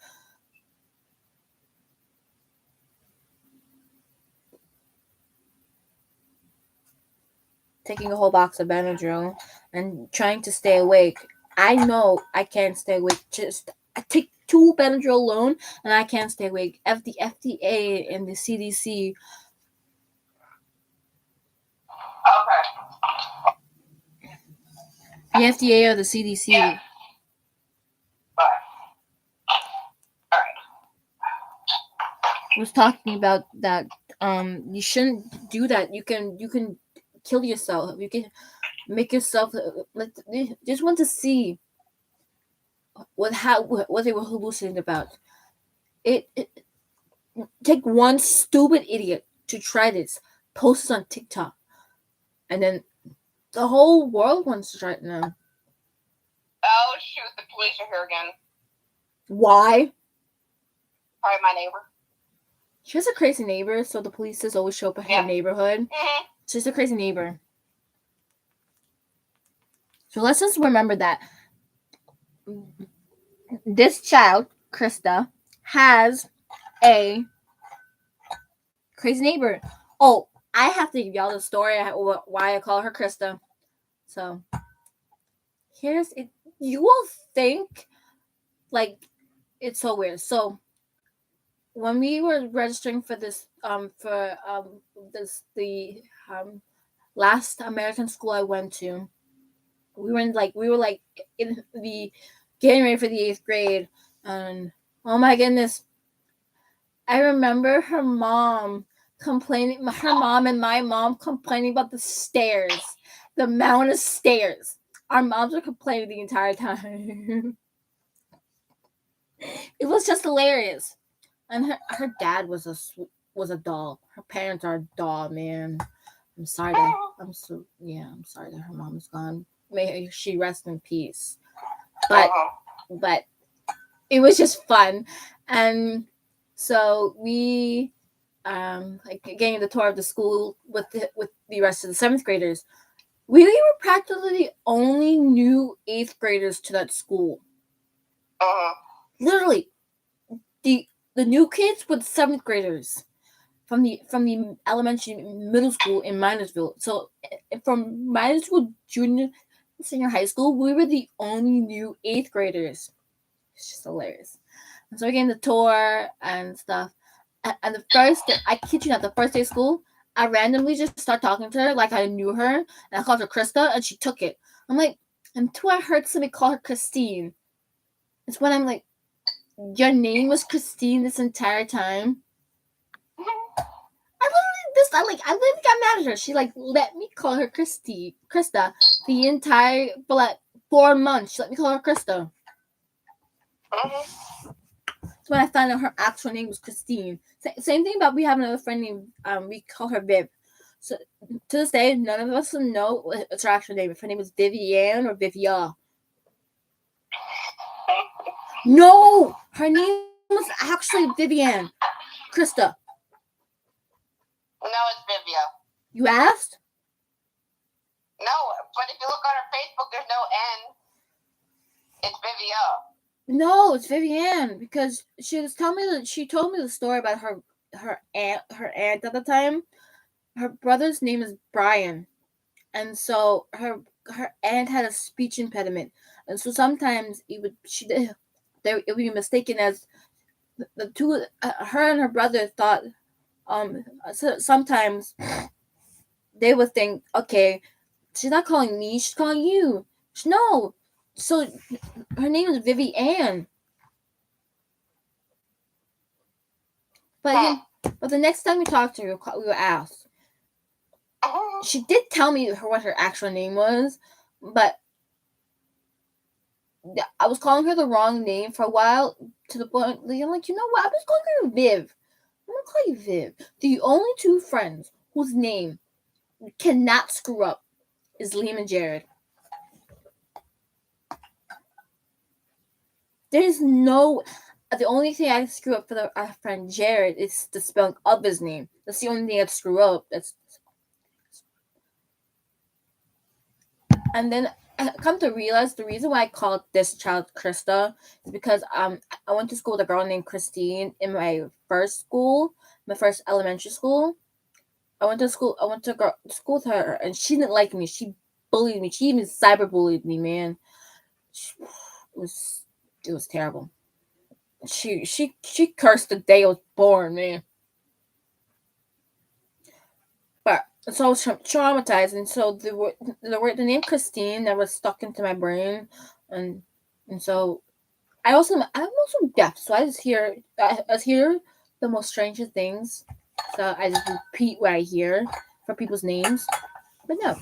Taking a whole box of Benadryl and trying to stay awake. I know I can't stay awake. I take 2 Benadryl alone and I can't stay awake. The FDA and the CDC. Okay. The FDA or the CDC. Yeah. Was talking about that you shouldn't do that. You can kill yourself. You can make yourself just want to see what they were hallucinating about. It take one stupid idiot to try this, post it on TikTok, and then the whole world wants to try it now. Oh shoot, the police are here again. Why? Probably my neighbor. She has a crazy neighbor, so the police just always show up in her neighborhood. Mm-hmm. She's a crazy neighbor. So let's just remember that this child, Krista, has a crazy neighbor. Oh, I have to give y'all the story why I call her Krista. So here's it. You will think like it's so weird. So when we were registering for this last American school I went to, we were in the getting ready for the 8th grade, and oh my goodness, I remember her mom and my mom complaining about the stairs, the amount of stairs. Our moms were complaining the entire time. It was just hilarious. And her dad was a doll. Her parents are a doll, man. I'm sorry I'm sorry that her mom's gone. May she rest in peace. But it was just fun. And so we getting the tour of the school with the rest of the 7th graders. We were practically the only new 8th graders to that school. Literally, the new kids were the 7th graders from the elementary middle school in Minersville. So from Minersville junior senior high school, we were the only new 8th graders. It's just hilarious. And so we getting the tour and stuff. And the first day, I kid you not, the first day of school, I randomly just start talking to her like I knew her, and I called her Krista, and she took it. I'm like, until I heard somebody call her Christine. It's when I'm like, your name was Christine this entire time. I literally got mad at her. She let me call her Krista the entire 4 months. She let me call her Krista. So when I found out her actual name was Christine. Same thing about we have another friend named we call her Viv. So to this day, none of us know what's her actual name. If her name is Vivienne or Vivia. No, her name was actually Vivienne. Krista. No, it's Vivia. You asked? No, but if you look on her Facebook, there's no N. It's Vivia. No, it's Vivienne because she told me the story about her aunt at the time. Her brother's name is Brian, and so her aunt had a speech impediment, and so sometimes it would be mistaken as the two her and her brother thought so sometimes they would think, okay, she's not calling me, she's calling you. No, so her name is Vivienne. But Hmm. again, but the next time we talked to her, we were asked. She did tell me what her actual name was, but I was calling her the wrong name for a while to the point I'm like, you know what? I'm just calling her Viv. I'm gonna call you Viv. The only two friends whose name cannot screw up is Liam and Jared. There's no. The only thing I screw up for our friend Jared is the spelling of his name. That's the only thing I screw up. And then I come to realize the reason why I called this child Krista is because I went to school with a girl named Christine in my first school, my first elementary school. I went to school with her, and she didn't like me. She bullied me. She even cyberbullied me, man. It was it was terrible. She cursed the day I was born, man. But so I was traumatized, and so the name Christine that was stuck into my brain, and so I'm also deaf, so I just hear the most strangest things. So I just repeat what I hear for people's names. But no.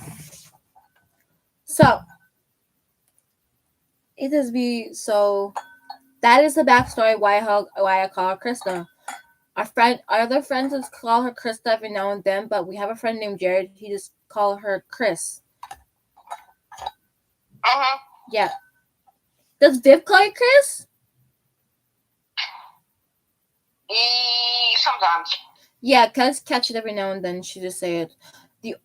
So it is be so that is the backstory why I call her Krista. Our other friends just call her Krista every now and then, but we have a friend named Jared. He just call her Chris. Yeah. Does Viv call you Chris? Sometimes. Yeah, cuz catch it every now and then. She just say it. The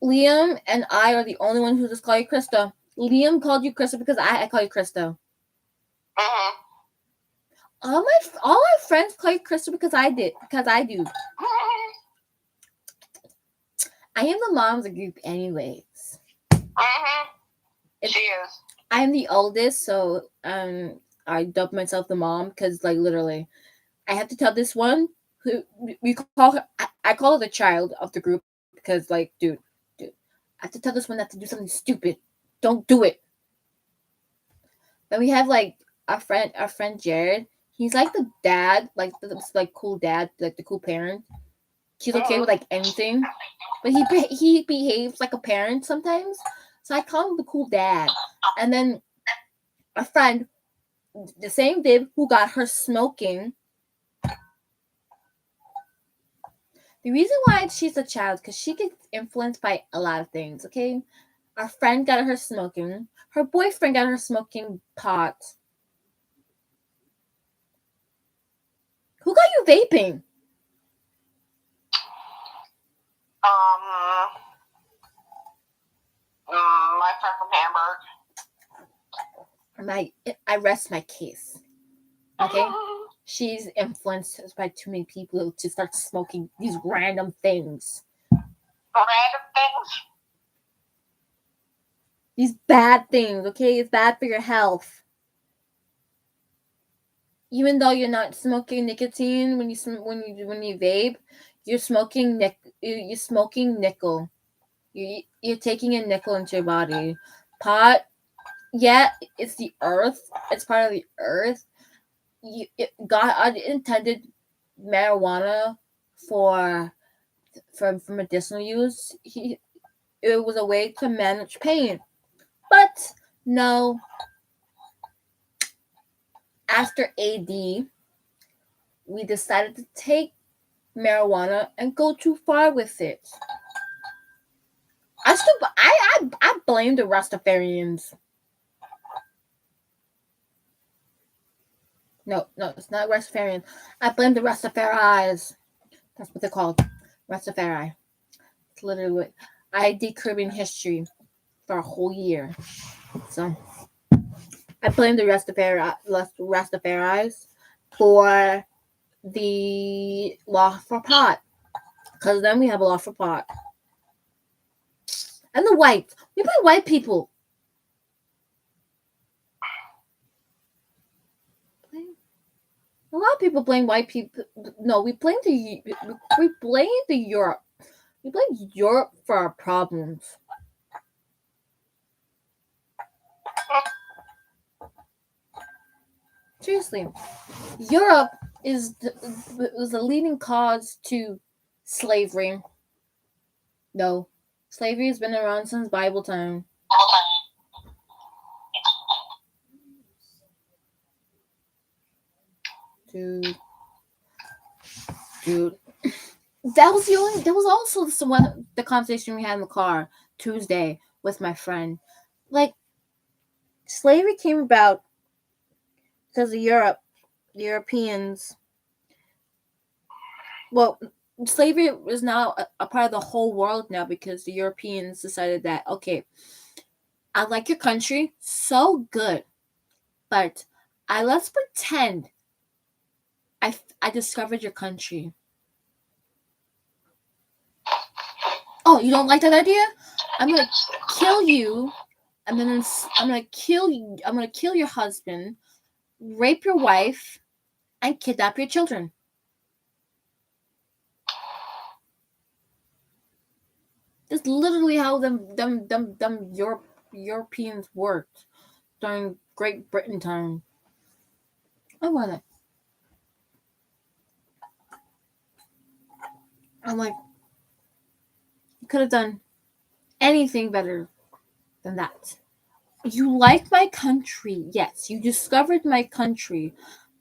Liam and I are the only ones who just call you Krista. Liam called you Krista because I call you Krista. All my friends call you Krista because I do. I am the mom of the group, anyways. She is. I'm the oldest, so I dub myself the mom because literally, I have to tell this one who we call her. I call her the child of the group because dude, I have to tell this one not to do something stupid. Don't do it. Then we have our friend Jared. He's like the dad, the cool dad, like the cool parent. He's okay with anything, but he behaves like a parent sometimes. So I call him the cool dad. And then a friend, the same Viv, who got her smoking. The reason why she's a child because she gets influenced by a lot of things. Okay, our friend got her smoking. Her boyfriend got her smoking pot. Who got you vaping? My friend from Hamburg. I rest my case. Okay, she's influenced by too many people to start smoking these random things. Random things. These bad things. Okay, it's bad for your health. Even though you're not smoking nicotine when you vape, you're smoking nickel. You're taking a nickel into your body. Pot, yeah, it's the earth. It's part of the earth. God intended marijuana for medicinal use. It was a way to manage pain, but no. After AD, we decided to take marijuana and go too far with it. I blame the Rastafarians. No, it's not Rastafarian. I blame the Rastafaris. That's what they're called. Rastafari. It's literally what I did Caribbean history for a whole year. So I blame the Rastafaris for the law for pot. Because then we have a law for pot. And the whites. We blame white people. A lot of people blame white people. No, we blame the Europe. We blame Europe for our problems. Seriously, Europe was the leading cause to slavery. No, slavery has been around since Bible time. Dude. That was also the conversation we had in the car Tuesday with my friend. Like, slavery came about because of Europe, the Europeans. Well, slavery is now a part of the whole world now because the Europeans decided that, okay, I like your country so good, but let's pretend I discovered your country. Oh, you don't like that idea? I'm gonna kill you. I'm gonna kill you. I'm gonna kill your husband, rape your wife, and kidnap your children. That's literally how them Europeans worked during Great Britain time. I want it. I'm like, you could have done anything better than that. You like my country, yes. You discovered my country,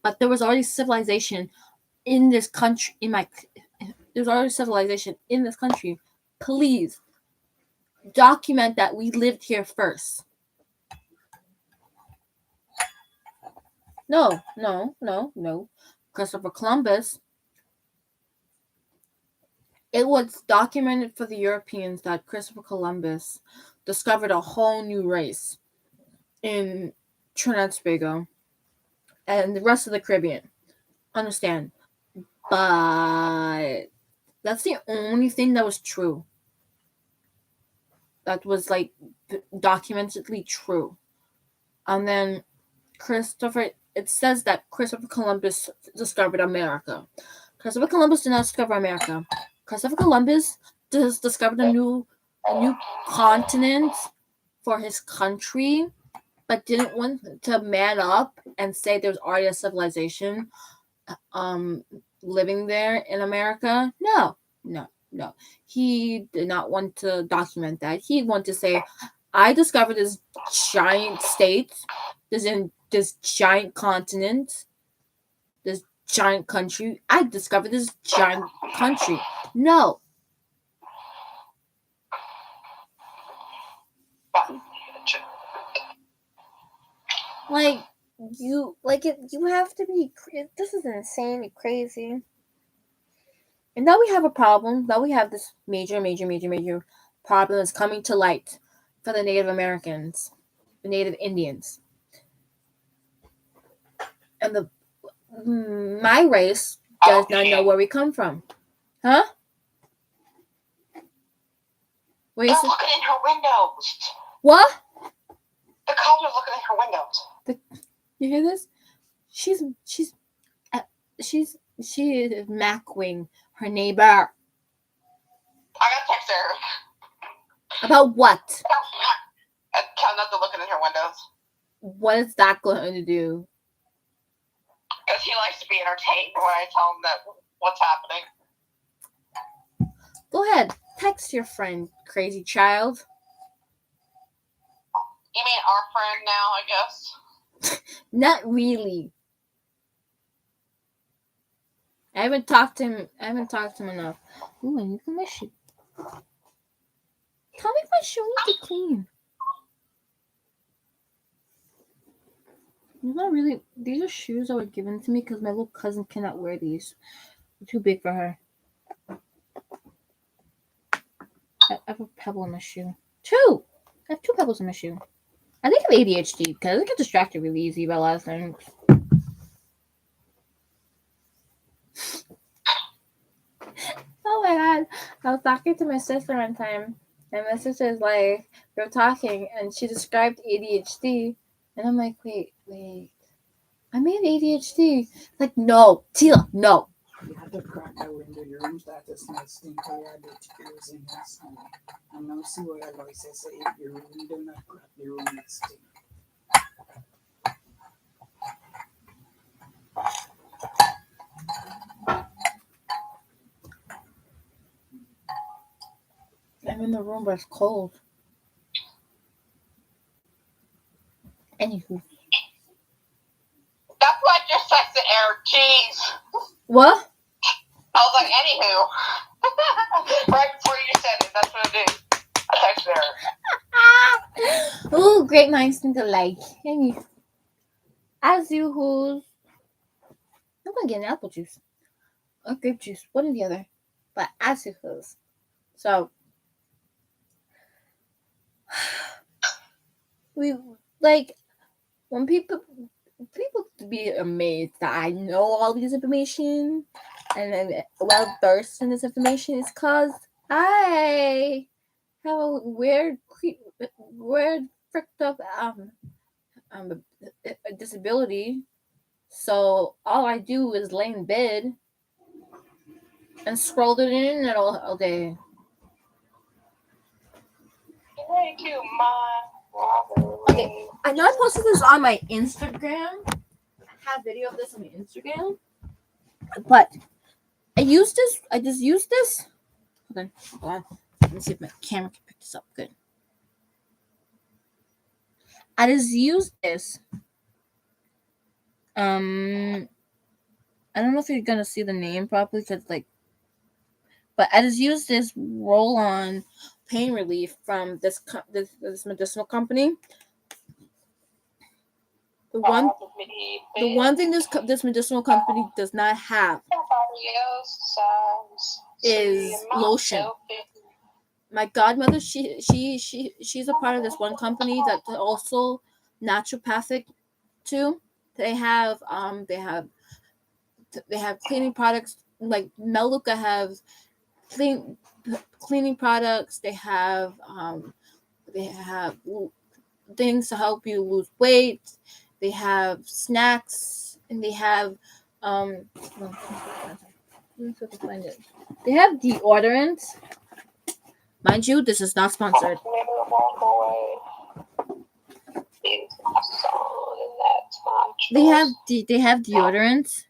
but there was already civilization in this country. There's already civilization in this country. Please document that we lived here first. No. Christopher Columbus. It was documented for the Europeans that Christopher Columbus discovered a whole new race in Trinidad and Tobago and the rest of the Caribbean. Understand? But that's the only thing that was true. That was like documentedly true. And then it says that Christopher Columbus discovered America. Christopher Columbus did not discover America. Christopher Columbus discovered a new continent for his country, but didn't want to man up and say there's already a civilization living there in America. No. He did not want to document that. He wanted to say, I discovered this giant state, this giant continent, this giant country. I discovered this giant country. No. You have to be. This is insane and crazy. And now we have a problem. Now we have this major problem that's coming to light for the Native Americans, the Native Indians, and my race does not know where we come from, huh? They're looking in her windows. What? The cops are looking in her windows. You hear this? She is macking her neighbor. I gotta text her. About what? Tell not to looking in her windows. What is that going to do? Because he likes to be entertained when I tell him that what's happening. Go ahead. Text your friend, crazy child. You mean our friend now, I guess? Not really. I haven't talked to him enough. Ooh, I need my shoe. Tell me if my shoe needs to clean. Not really. These are shoes that were given to me because my little cousin cannot wear these. They're too big for her. I have a pebble in my shoe. Two. I have two pebbles in my shoe. I think I have ADHD because I get distracted really easy by a lot of things. Oh my god. I was talking to my sister one time, and my sister's like, we were talking, and she described ADHD, and I'm like, wait. I made ADHD. Like, no, Tila, no. You have to crack that window. Your room's that is nice thing for you to choose in this. And now see what I say. If your room do not crack, your room is stink. I'm in the room, but it's cold. Anywho. That's why I just texted Eric. Jeez. What? I was like, anywho. Right before you said it, that's what I did. I texted Eric. Oh, great minds think alike. Anywho. As you who's. I'm gonna get an apple juice. Or grape juice. One or the other. But as you who's. So. We, like, when people be amazed that I know all this information and I'm well versed in this information is because I have a weird fricked up a disability. So all I do is lay in bed and scroll through the internet all day. Thank you, Mom. Okay, I know I posted this on my Instagram. I have video of this on my Instagram. But I just used this. Hold on. Let me see if my camera can pick this up good. I just used this. I don't know if you're gonna see the name properly because but I just used this roll-on pain relief from this medicinal company. The one thing this medicinal company does not have is lotion. My godmother, she's a part of this one company that also naturopathic too. They have cleaning products like Meluka have cleaning products. They have things to help you lose weight. They have snacks and they have they have deodorants. Mind you, this is not sponsored. They have deodorants.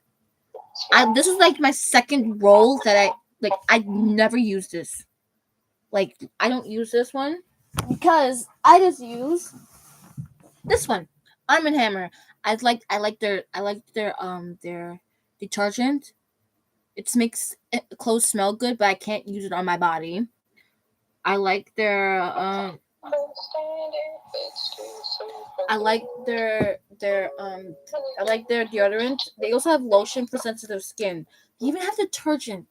This is like my second roll that I never use this. Like I don't use this one because I just use this one, Arm & Hammer. I like their detergent. It makes clothes smell good, but I can't use it on my body. I like their deodorant. They also have lotion for sensitive skin. They even have detergent.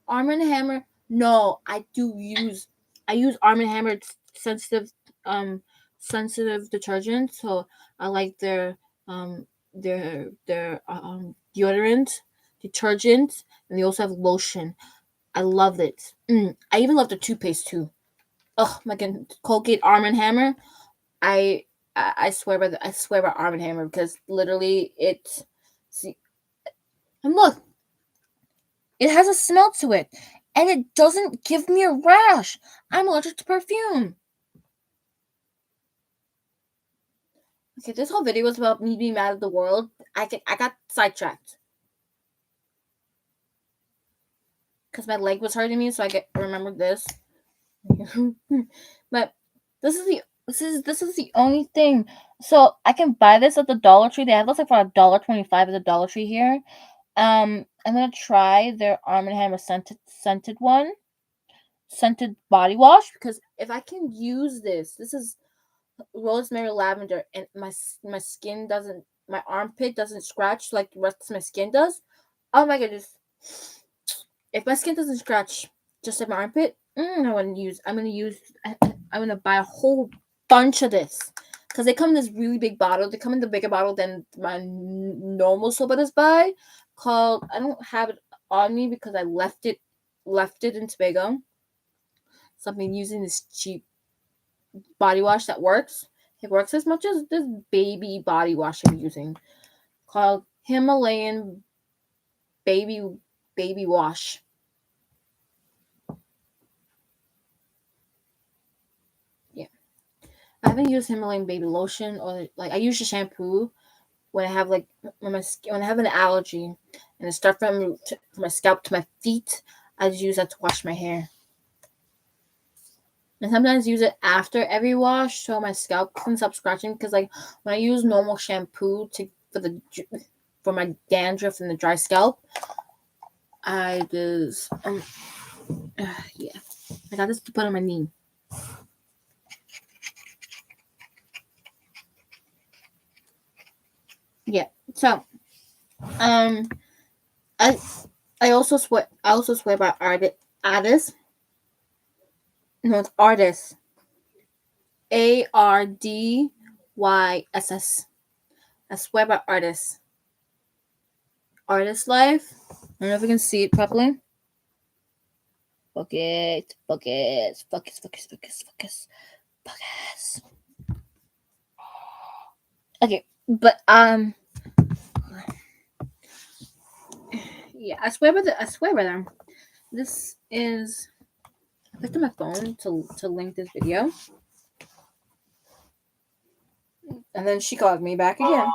Arm & Hammer. No, I use Arm & Hammer sensitive detergent. So I like their deodorant, detergent, and they also have lotion. I love it. I even love the toothpaste too. Oh my god, Colgate Arm & Hammer. I swear by Arm & Hammer because literally and look, it has a smell to it and it doesn't give me a rash. I'm allergic to perfume. Okay, this whole video was about me being mad at the world. I got sidetracked because my leg was hurting me, so I remembered this. But this is the only thing. So I can buy this at the Dollar Tree. They have this like for $1.25 at the Dollar Tree here. I'm gonna try their Arm & Hammer scented body wash because if I can use this is rosemary lavender and my skin doesn't, my armpit doesn't scratch like the rest of my skin does. Oh my goodness! If my skin doesn't scratch just like my armpit, I'm gonna buy a whole bunch of this because they come in this really big bottle. They come in the bigger bottle than my normal soap that I buy. Called I don't have it on me because I left it in Tobago. So I've been using this cheap body wash that works. It works as much as this baby body wash I'm using, called Himalayan baby wash. Yeah, I haven't used Himalayan baby lotion or like I use the shampoo when I have when I have an allergy and it starts from my scalp to my feet. I just use that to wash my hair. And sometimes use it after every wash so my scalp can stop scratching because like when I use normal shampoo for my dandruff and the dry scalp, I just yeah, I got this to put on my knee. Yeah, so I also swear by artists. No, it's artists. ARDYSS. I swear by artists. Artist life. I don't know if you can see it properly. Focus. Okay, but yeah, I swear by them. This is I picked up my phone to link this video. And then she called me back again.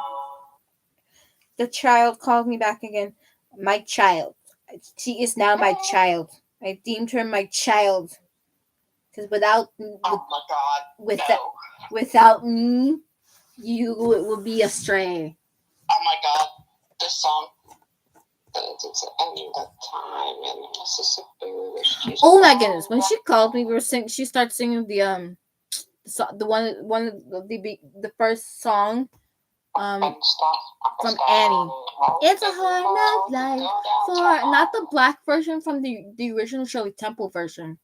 The child called me back again. My child. She is now my child. I deemed her my child. Because Oh my God. No. Without me, you would be astray. Oh my God. This song. It's ending the time in Mississippi. Oh my goodness! When she called me, she started singing the the first song from Annie. It's a hard life for not the black version from the original Shirley Temple version.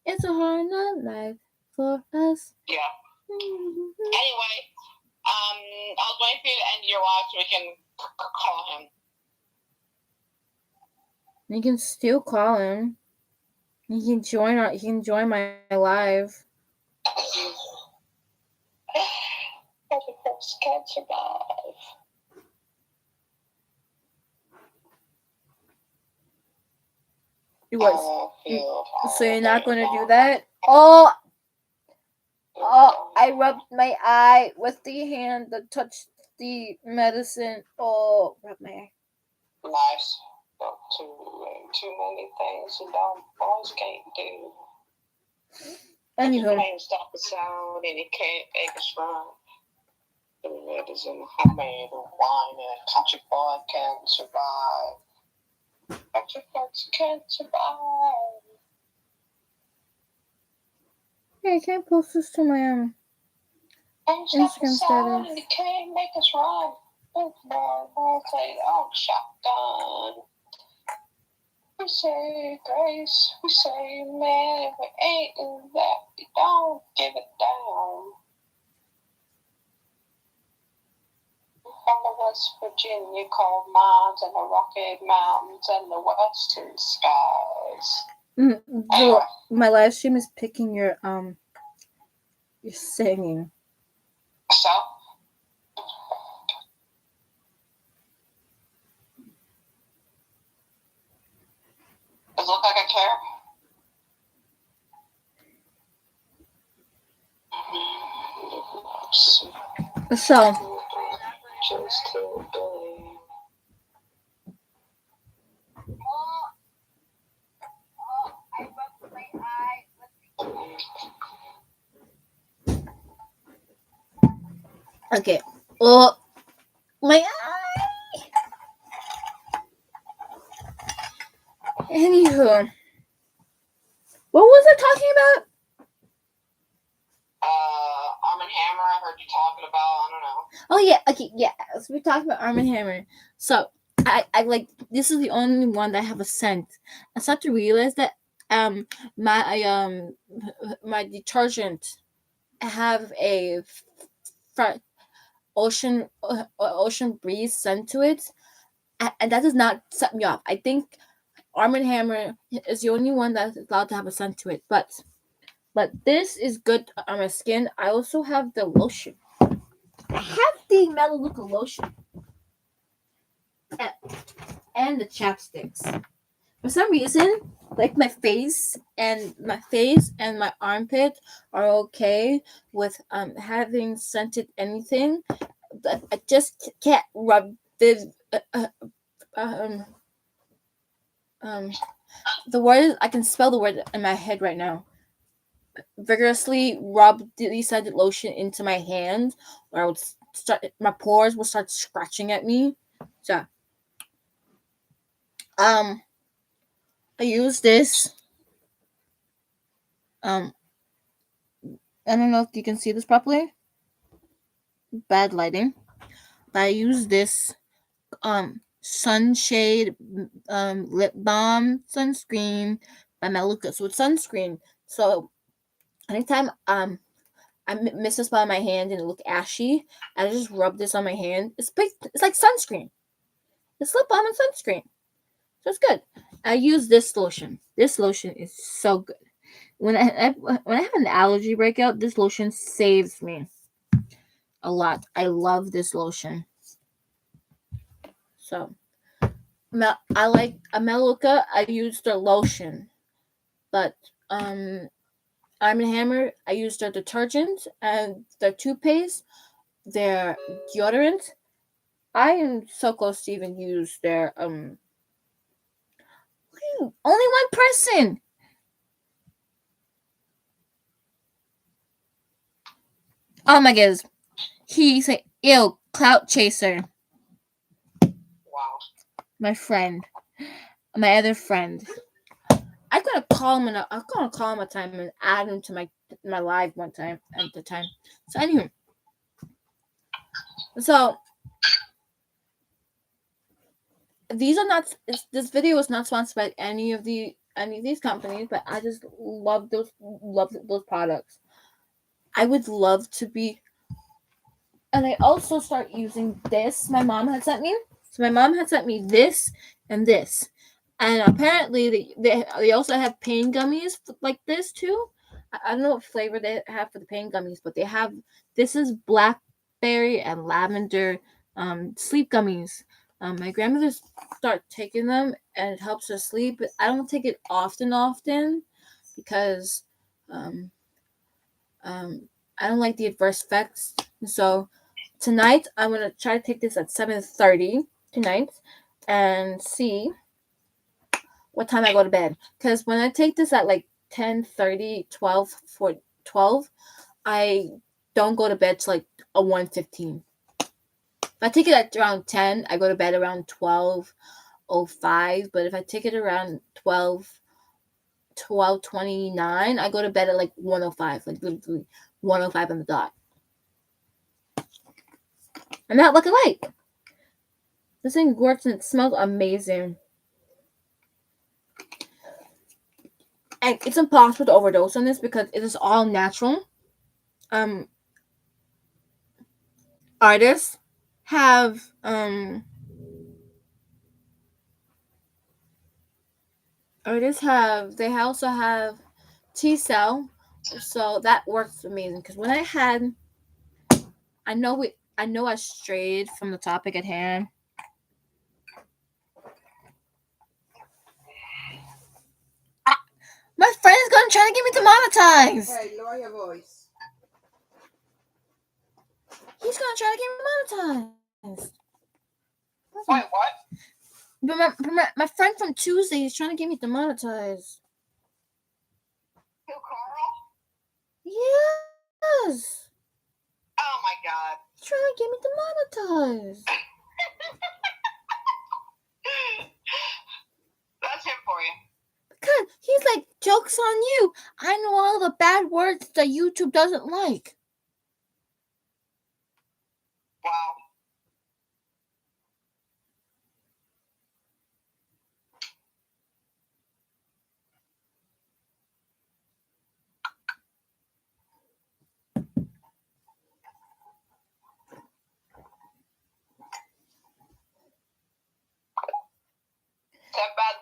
It's a hard life for us. Yeah. Anyway, I'll wait for you to end your live so we can call him. You can still call him. He can join my live. Can't survive. So you're not going to do that? Oh, I rubbed my eye with the hand that touched the medicine. Oh, rub my eye. Nice. Too many things you boys can't do. Anywho. You can't stop the sound and you can't make us run. The medicine, a man who whine and a country boy can't survive. Country folks can't survive. Hey, I can't post this to my Instagram status. You can't make us run. We'll take on shotgun. We say grace, we say man, if we ain't in that, we don't give it down. From the West Virginia coal mines and the Rocky Mountains and the western skies. My live stream is picking your singing. So? Does it look like I care? So. Okay. Oh, my eye. Anywho, what was I talking about? Arm & Hammer. I heard you talking about. I don't know. Oh yeah. Okay. Yeah. So we talked about Arm & Hammer. So I like this is the only one that I have a scent. I started to realize that Um, my my detergent have a ocean breeze scent to it, and that does not set me off. I think Arm and Hammer is the only one that's allowed to have a scent to it, but this is good on my skin. I also have the lotion. I have the Melaleuca lotion and the chapsticks. For some reason, like my face and my armpit are okay with having scented anything, but I just can't rub this. Um, um, the word I can spell the word in my head right now. Vigorously rub the scented lotion into my hand, or I would start. My pores will start scratching at me. So, um, I use this. Um, I don't know if you can see this properly. Bad lighting. But I use this sunshade lip balm sunscreen by Melaleuca. So it's sunscreen. So anytime I miss a spot on my hand and it look ashy, I just rub this on my hand. It's like sunscreen. It's lip balm and sunscreen. So it's good. I use this lotion. This lotion is so good. When I have an allergy breakout, this lotion saves me a lot. I love this lotion. So I like Melaleuca. I use their lotion, but um, Arm and Hammer. I use their detergent and their toothpaste, their deodorant. I am so close to even use their only one person. Oh my goodness. He's like, ew, clout chaser. Wow. My friend. My other friend. I'm gonna call him a time and add him to my live one time at the time. So anyway. So these are not this video is not sponsored by any of these companies, but I just love those products. I would love to be, and I also start using this my mom had sent me. So my mom had sent me this and this, and apparently they also have pain gummies like this too. I don't know what flavor they have for the pain gummies, but they have this is blackberry and lavender sleep gummies. My grandmother start taking them and it helps her sleep. But I don't take it often because um, um, I don't like the adverse effects. So tonight I'm gonna try to take this at 7:30 tonight and see what time I go to bed. Because when I take this at like 10:30, 12 for 12, I don't go to bed till like a 1:15. If I take it at around 10, I go to bed around 12:05. But if I take it around 12:29, I go to bed at like 1:05, like literally 1:05 on the dot. I'm not looking awake. This thing works and it smells amazing. And it's impossible to overdose on this because it is all natural. Um, artists have they also have T-cell, so that works amazing. Because when I know I strayed from the topic at hand. My friend is gonna try to get me demonetized. Hey, lower your voice. He's gonna try to get me demonetized. Wait, what? But my friend from Tuesday is trying to get me demonetized. Who, Carl? Yes. Oh my god. He's trying to get me demonetized. That's him for you. Because he's like, joke's on you. I know all the bad words that YouTube doesn't like. Wow.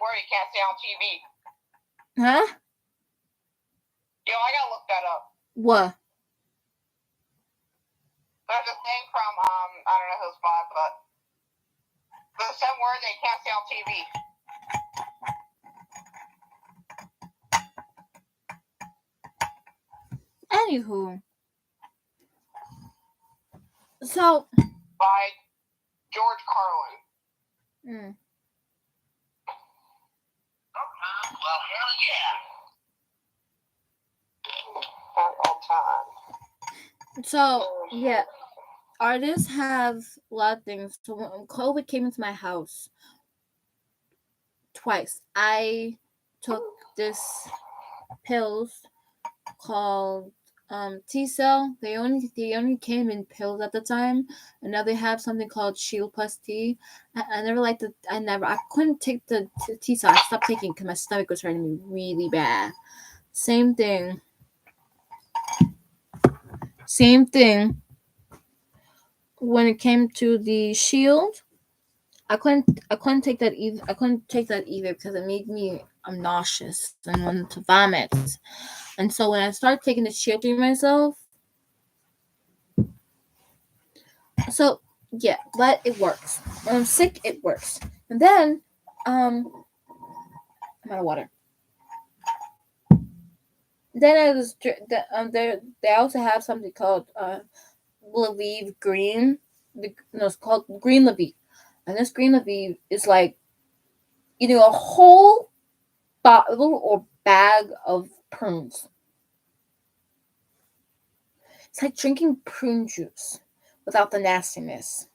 word you can't say on TV. Huh? Yo, I gotta look that up. What? There's a thing from, I don't know who's bought, but there's some word they can't say on TV. Anywho. So. By George Carlin. Well, hell yeah. At all time. So, yeah. Artists have a lot of things. So when COVID came into my house twice, I took this pills called T cell. They only came in pills at the time, and now they have something called Shield Plus T. I never liked the. I couldn't take the T cell. I stopped taking because my stomach was hurting me really bad. Same thing. When it came to the Shield, I couldn't take that either. Because it made me nauseous and wanted to vomit. And so when I started taking the Shield through myself, so yeah, but it works. When I'm sick, it works. And then, I'm out of water. Then I was they also have something called Lviv Green. It's called Green Lviv, and this Green Lviv is like eating a whole bottle or bag of prunes. It's like drinking prune juice without the nastiness.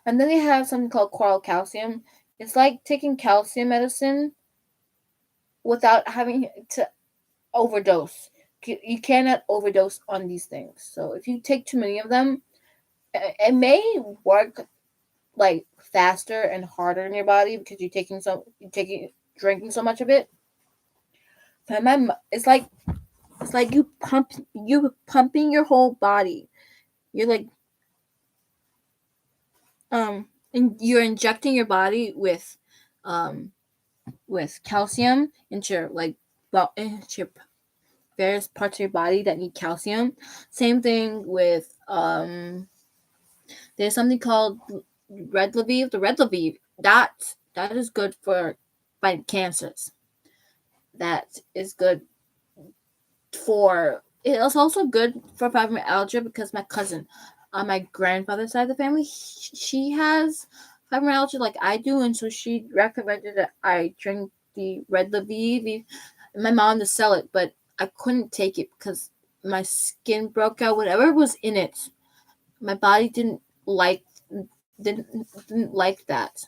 And then they have something called coral calcium. It's like taking calcium medicine without having to overdose. You cannot overdose on these things. So if you take too many of them, it may work like faster and harder in your body because drinking so much of it. But it's like you pumping your whole body. You're like and you're injecting your body with calcium into your various parts of your body that need calcium. Same thing with there's something called red Lviv. The red Lviv that is good for fighting cancers. That is good for. It's also good for fibromyalgia because my cousin on my grandfather's side of the family, she has fibromyalgia like I do, and so she recommended that I drink the red Lviv. My mom to sell it, but I couldn't take it because my skin broke out. Whatever was in it, my body didn't like that.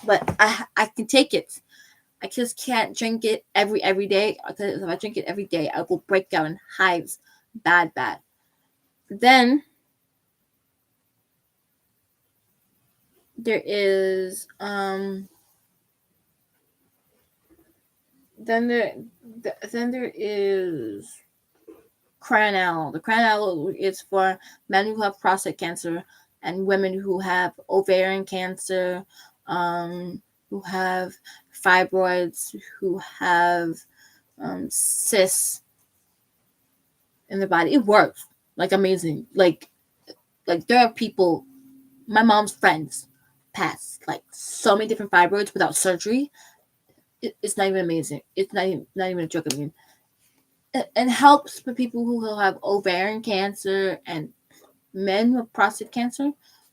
But I can take it. I just can't drink it every day because if I drink it every day, I will break out in hives, bad. Then there is then there is Cranel. The Cranel is for men who have prostate cancer and women who have ovarian cancer, who have fibroids, who have cysts in their body. It works like amazing. Like there are people, my mom's friends, passed like so many different fibroids without surgery. It's not even amazing. It's not even a joke. I mean, it helps for people who have ovarian cancer and men with prostate cancer.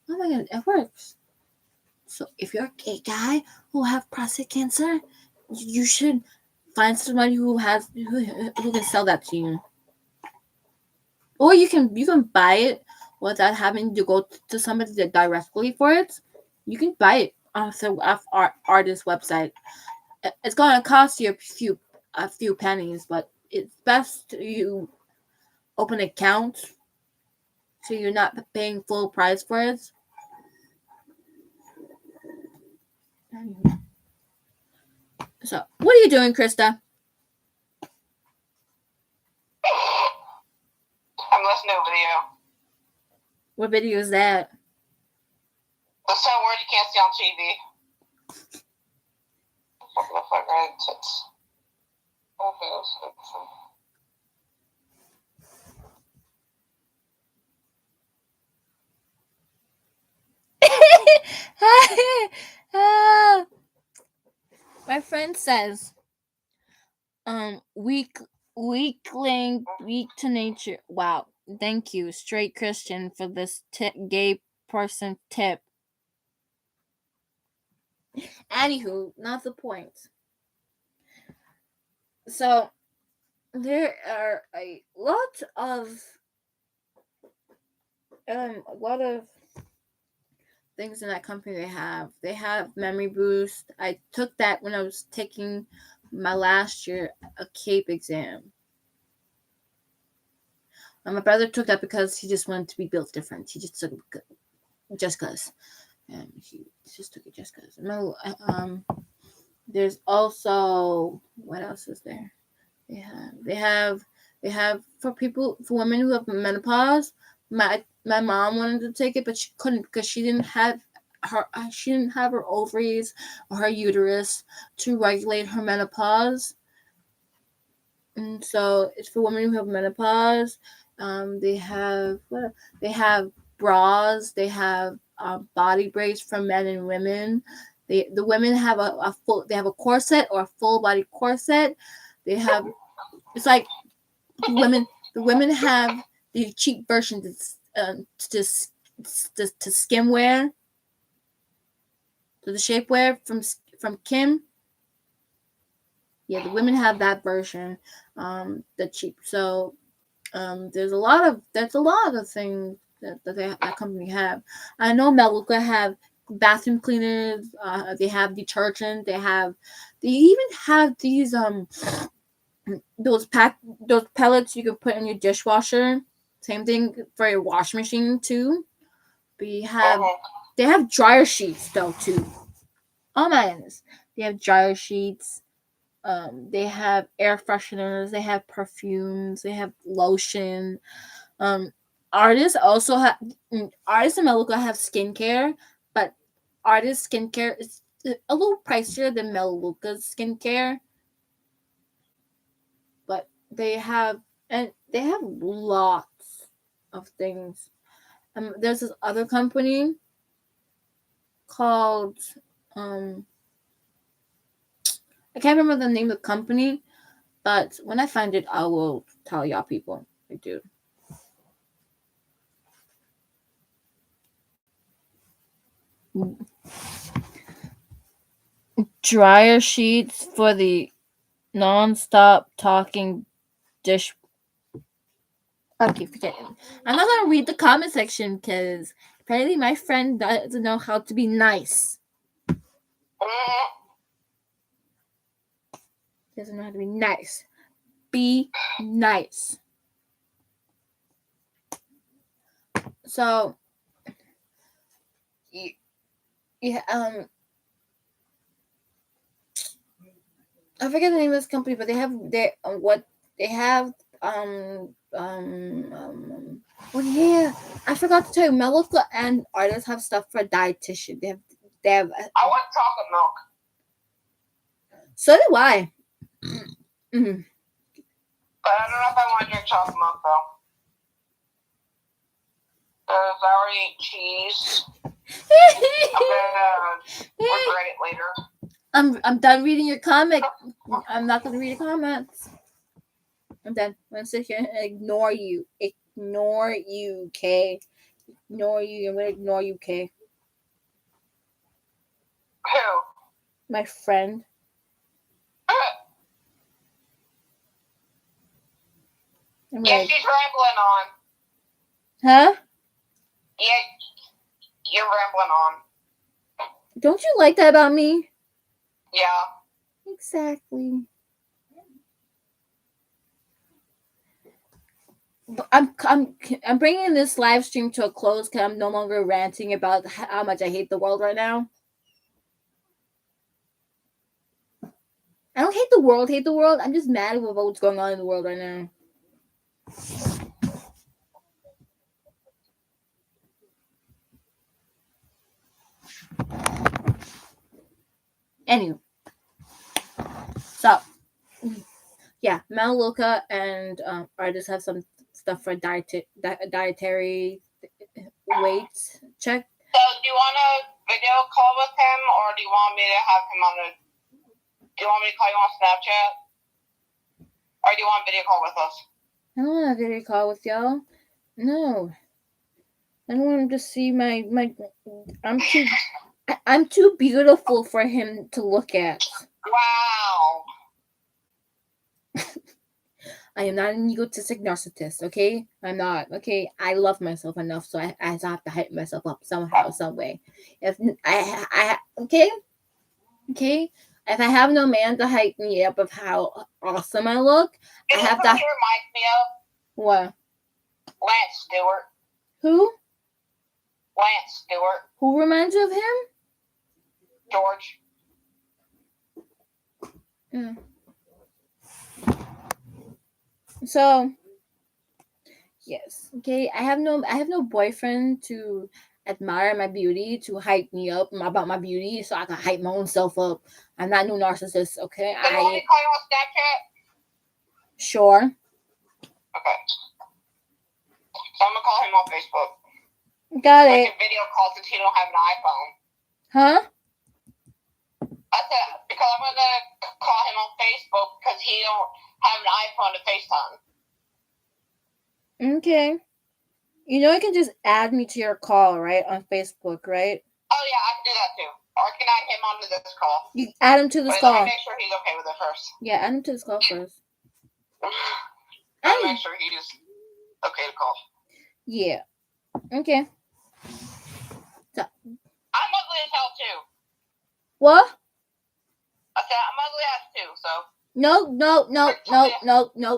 Oh my god, it works. So if you're a gay guy who have prostate cancer, you should find somebody who can sell that to you. Or you can buy it without having to go to somebody directly for it. You can buy it off our artist website. It's gonna cost you a few pennies, but it's best you open an account so you're not paying full price for it. So, what are you doing, Krista? I'm listening to a video. What video is that? The same word you can't see on TV. Fucking fuck right tits. My friend says, weak, weak to nature. Wow, thank you, straight Christian, for this gay person tip. Anywho, not the point. So there are a lot of things in that company. They have memory boost. I took that when I was taking my last year a CAPE exam. And my brother took that because he just wanted to be built different. He just took it just because. And he just took it just because. There's also, what else is there? They have for women who have menopause. My mom wanted to take it, but she couldn't because she didn't have her ovaries or her uterus to regulate her menopause. And so it's for women who have menopause. They have bras. They have body braids for men and women. The women have a corset or a full body corset. They have, it's like the women have the cheap version to skim wear, to the shapewear from Kim. Yeah, the women have that version, the cheap. So there's a lot of things that company have. I know Meluka have bathroom cleaners. They have detergent. They even have these those pellets you can put in your dishwasher. Same thing for your washing machine too. They have dryer sheets though too. Oh my goodness, they have dryer sheets. They have air fresheners. They have perfumes. They have lotion. Artists also have artists and Meluka have skincare, but artist skincare is a little pricier than Meluka's skincare. But they have lots of things. There's this other company called I can't remember the name of the company, but when I find it, I will tell y'all people. I do. Dryer sheets for the non-stop talking dish. Okay, forget it. I'm not gonna read the comment section because apparently my friend doesn't know how to be nice. He doesn't know how to be nice. Be nice. So, yeah, I forget the name of this company, but they have oh yeah, I forgot to tell you, Meluka and artists have stuff for dietitian. They have. I want chocolate milk. So do I. Mm-hmm. But I don't know if I want to drink chocolate milk though. Because I already ate cheese. I'm gonna regret it later. I'm done reading your comic. I'm not gonna read your comments. I'm done. I'm gonna sit here and ignore you. Ignore you, Kay. Ignore you. I'm gonna ignore you, Kay. Who? My friend. Yeah, she's rambling on. Huh? Yeah, you're rambling on. Don't you like that about me? Yeah. Exactly. I'm bringing this live stream to a close because I'm no longer ranting about how much I hate the world right now. I don't hate the world. I'm just mad about what's going on in the world right now. Anyway, so yeah, Melaleuca and artists have some stuff for dietary weights check. So, do you want a video call with him, or do you want me to have him on the? Do you want me to call you on Snapchat, or do you want a video call with us? I don't want a video call with y'all. No, I don't want him to see my. I'm too beautiful for him to look at. Wow. I am not an egotistic narcissist, okay? I'm not, okay? I love myself enough, so I have to hype myself up somehow, some way. If okay? Okay? If I have no man to hype me up of how awesome I look, You I know have who to. he reminds me of? What? Lance Stewart. Who? Lance Stewart. Who reminds you of him? George. Yeah. So, yes, okay. I have no boyfriend to admire my beauty, to hype me up about my beauty, so I can hype my own self up. I'm not no narcissist, okay? So, you want me to call you on Snapchat? Sure. Okay. So, I'm gonna call him on Facebook. Got We it. can video call since he don't have an iPhone. Huh? I said because I'm gonna call him on Facebook because he don't have an iPhone to FaceTime. Okay. You know, you can just add me to your call, right, on Facebook, right? Oh yeah, I can do that too. Or I can add him onto this call. You add him to this But call. let me make sure he's okay with it first. Yeah, add him to this call first. Let me make sure he's okay to call. Yeah. Okay. So. I'm ugly as hell too. What? I said I'm ugly as too, so. No.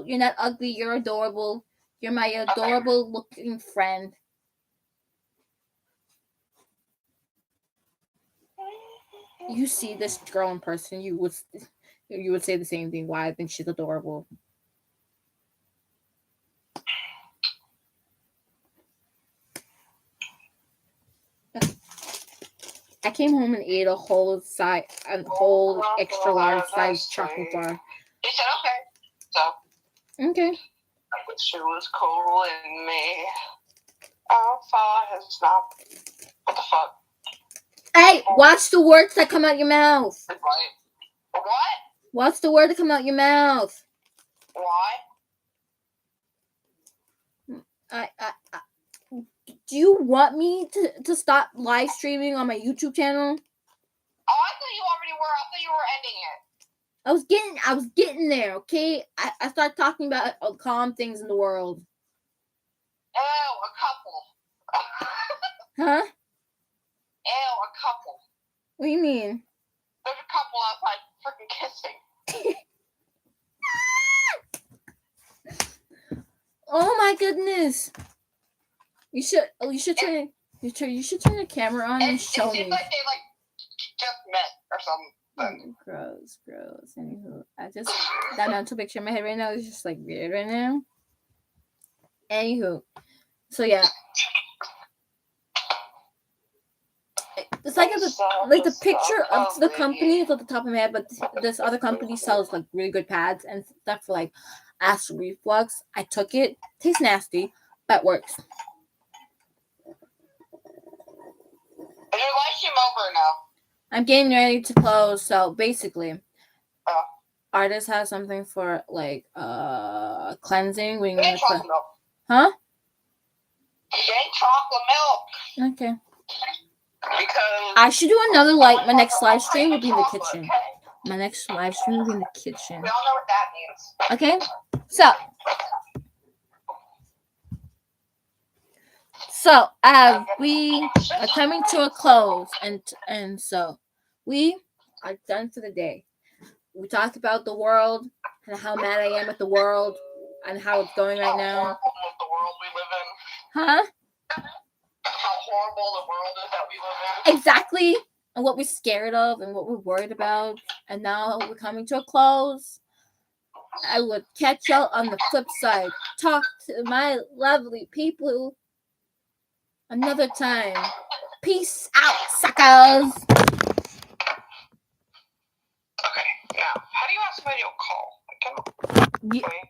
You're not ugly. You're adorable. You're my adorable looking friend. You see this girl in person, you would say the same thing. Why I think she's adorable. I came home and ate a whole extra large size chocolate bar. He said okay. So. Okay. She was cool in me. Alpha has not. What the fuck? Hey, watch the words that come out your mouth. What? Watch the word that come out your mouth. Why? Do you want me to stop live streaming on my YouTube channel? Oh, I thought you already were. I thought you were ending it. I was getting there, okay? I started talking about calm things in the world. Ew, a couple. Huh? Ew, a couple. What do you mean? There's a couple outside freaking kissing. Oh my goodness! You should turn the camera on and show me. It seems like they just met or something. Gross. Anywho, that mental picture in my head right now is just like weird right now. Anywho, so yeah, it's like the picture of the company is at the top of my head, but this other company sells like really good pads and stuff for like acid reflux. I took it. Tastes nasty, but works. Is your live stream over now? I'm getting ready to close, so basically, artists have something for like cleansing. When Get chocolate milk. Huh? Get chocolate milk. Okay. Because I should do another my next live stream will be in the kitchen. My next live stream will be in the kitchen. We all know what that Okay? means. So we are coming to a close, and so we are done for the day. We talked about the world and how mad I am at the world and how it's going right now. The world we live in. Huh? How horrible the world is that we live in. Exactly. And what we're scared of and what we're worried about. And now we're coming to a close. I would catch y'all on the flip side. Talk to my lovely people another time. Peace out, suckers. Ye- Wait.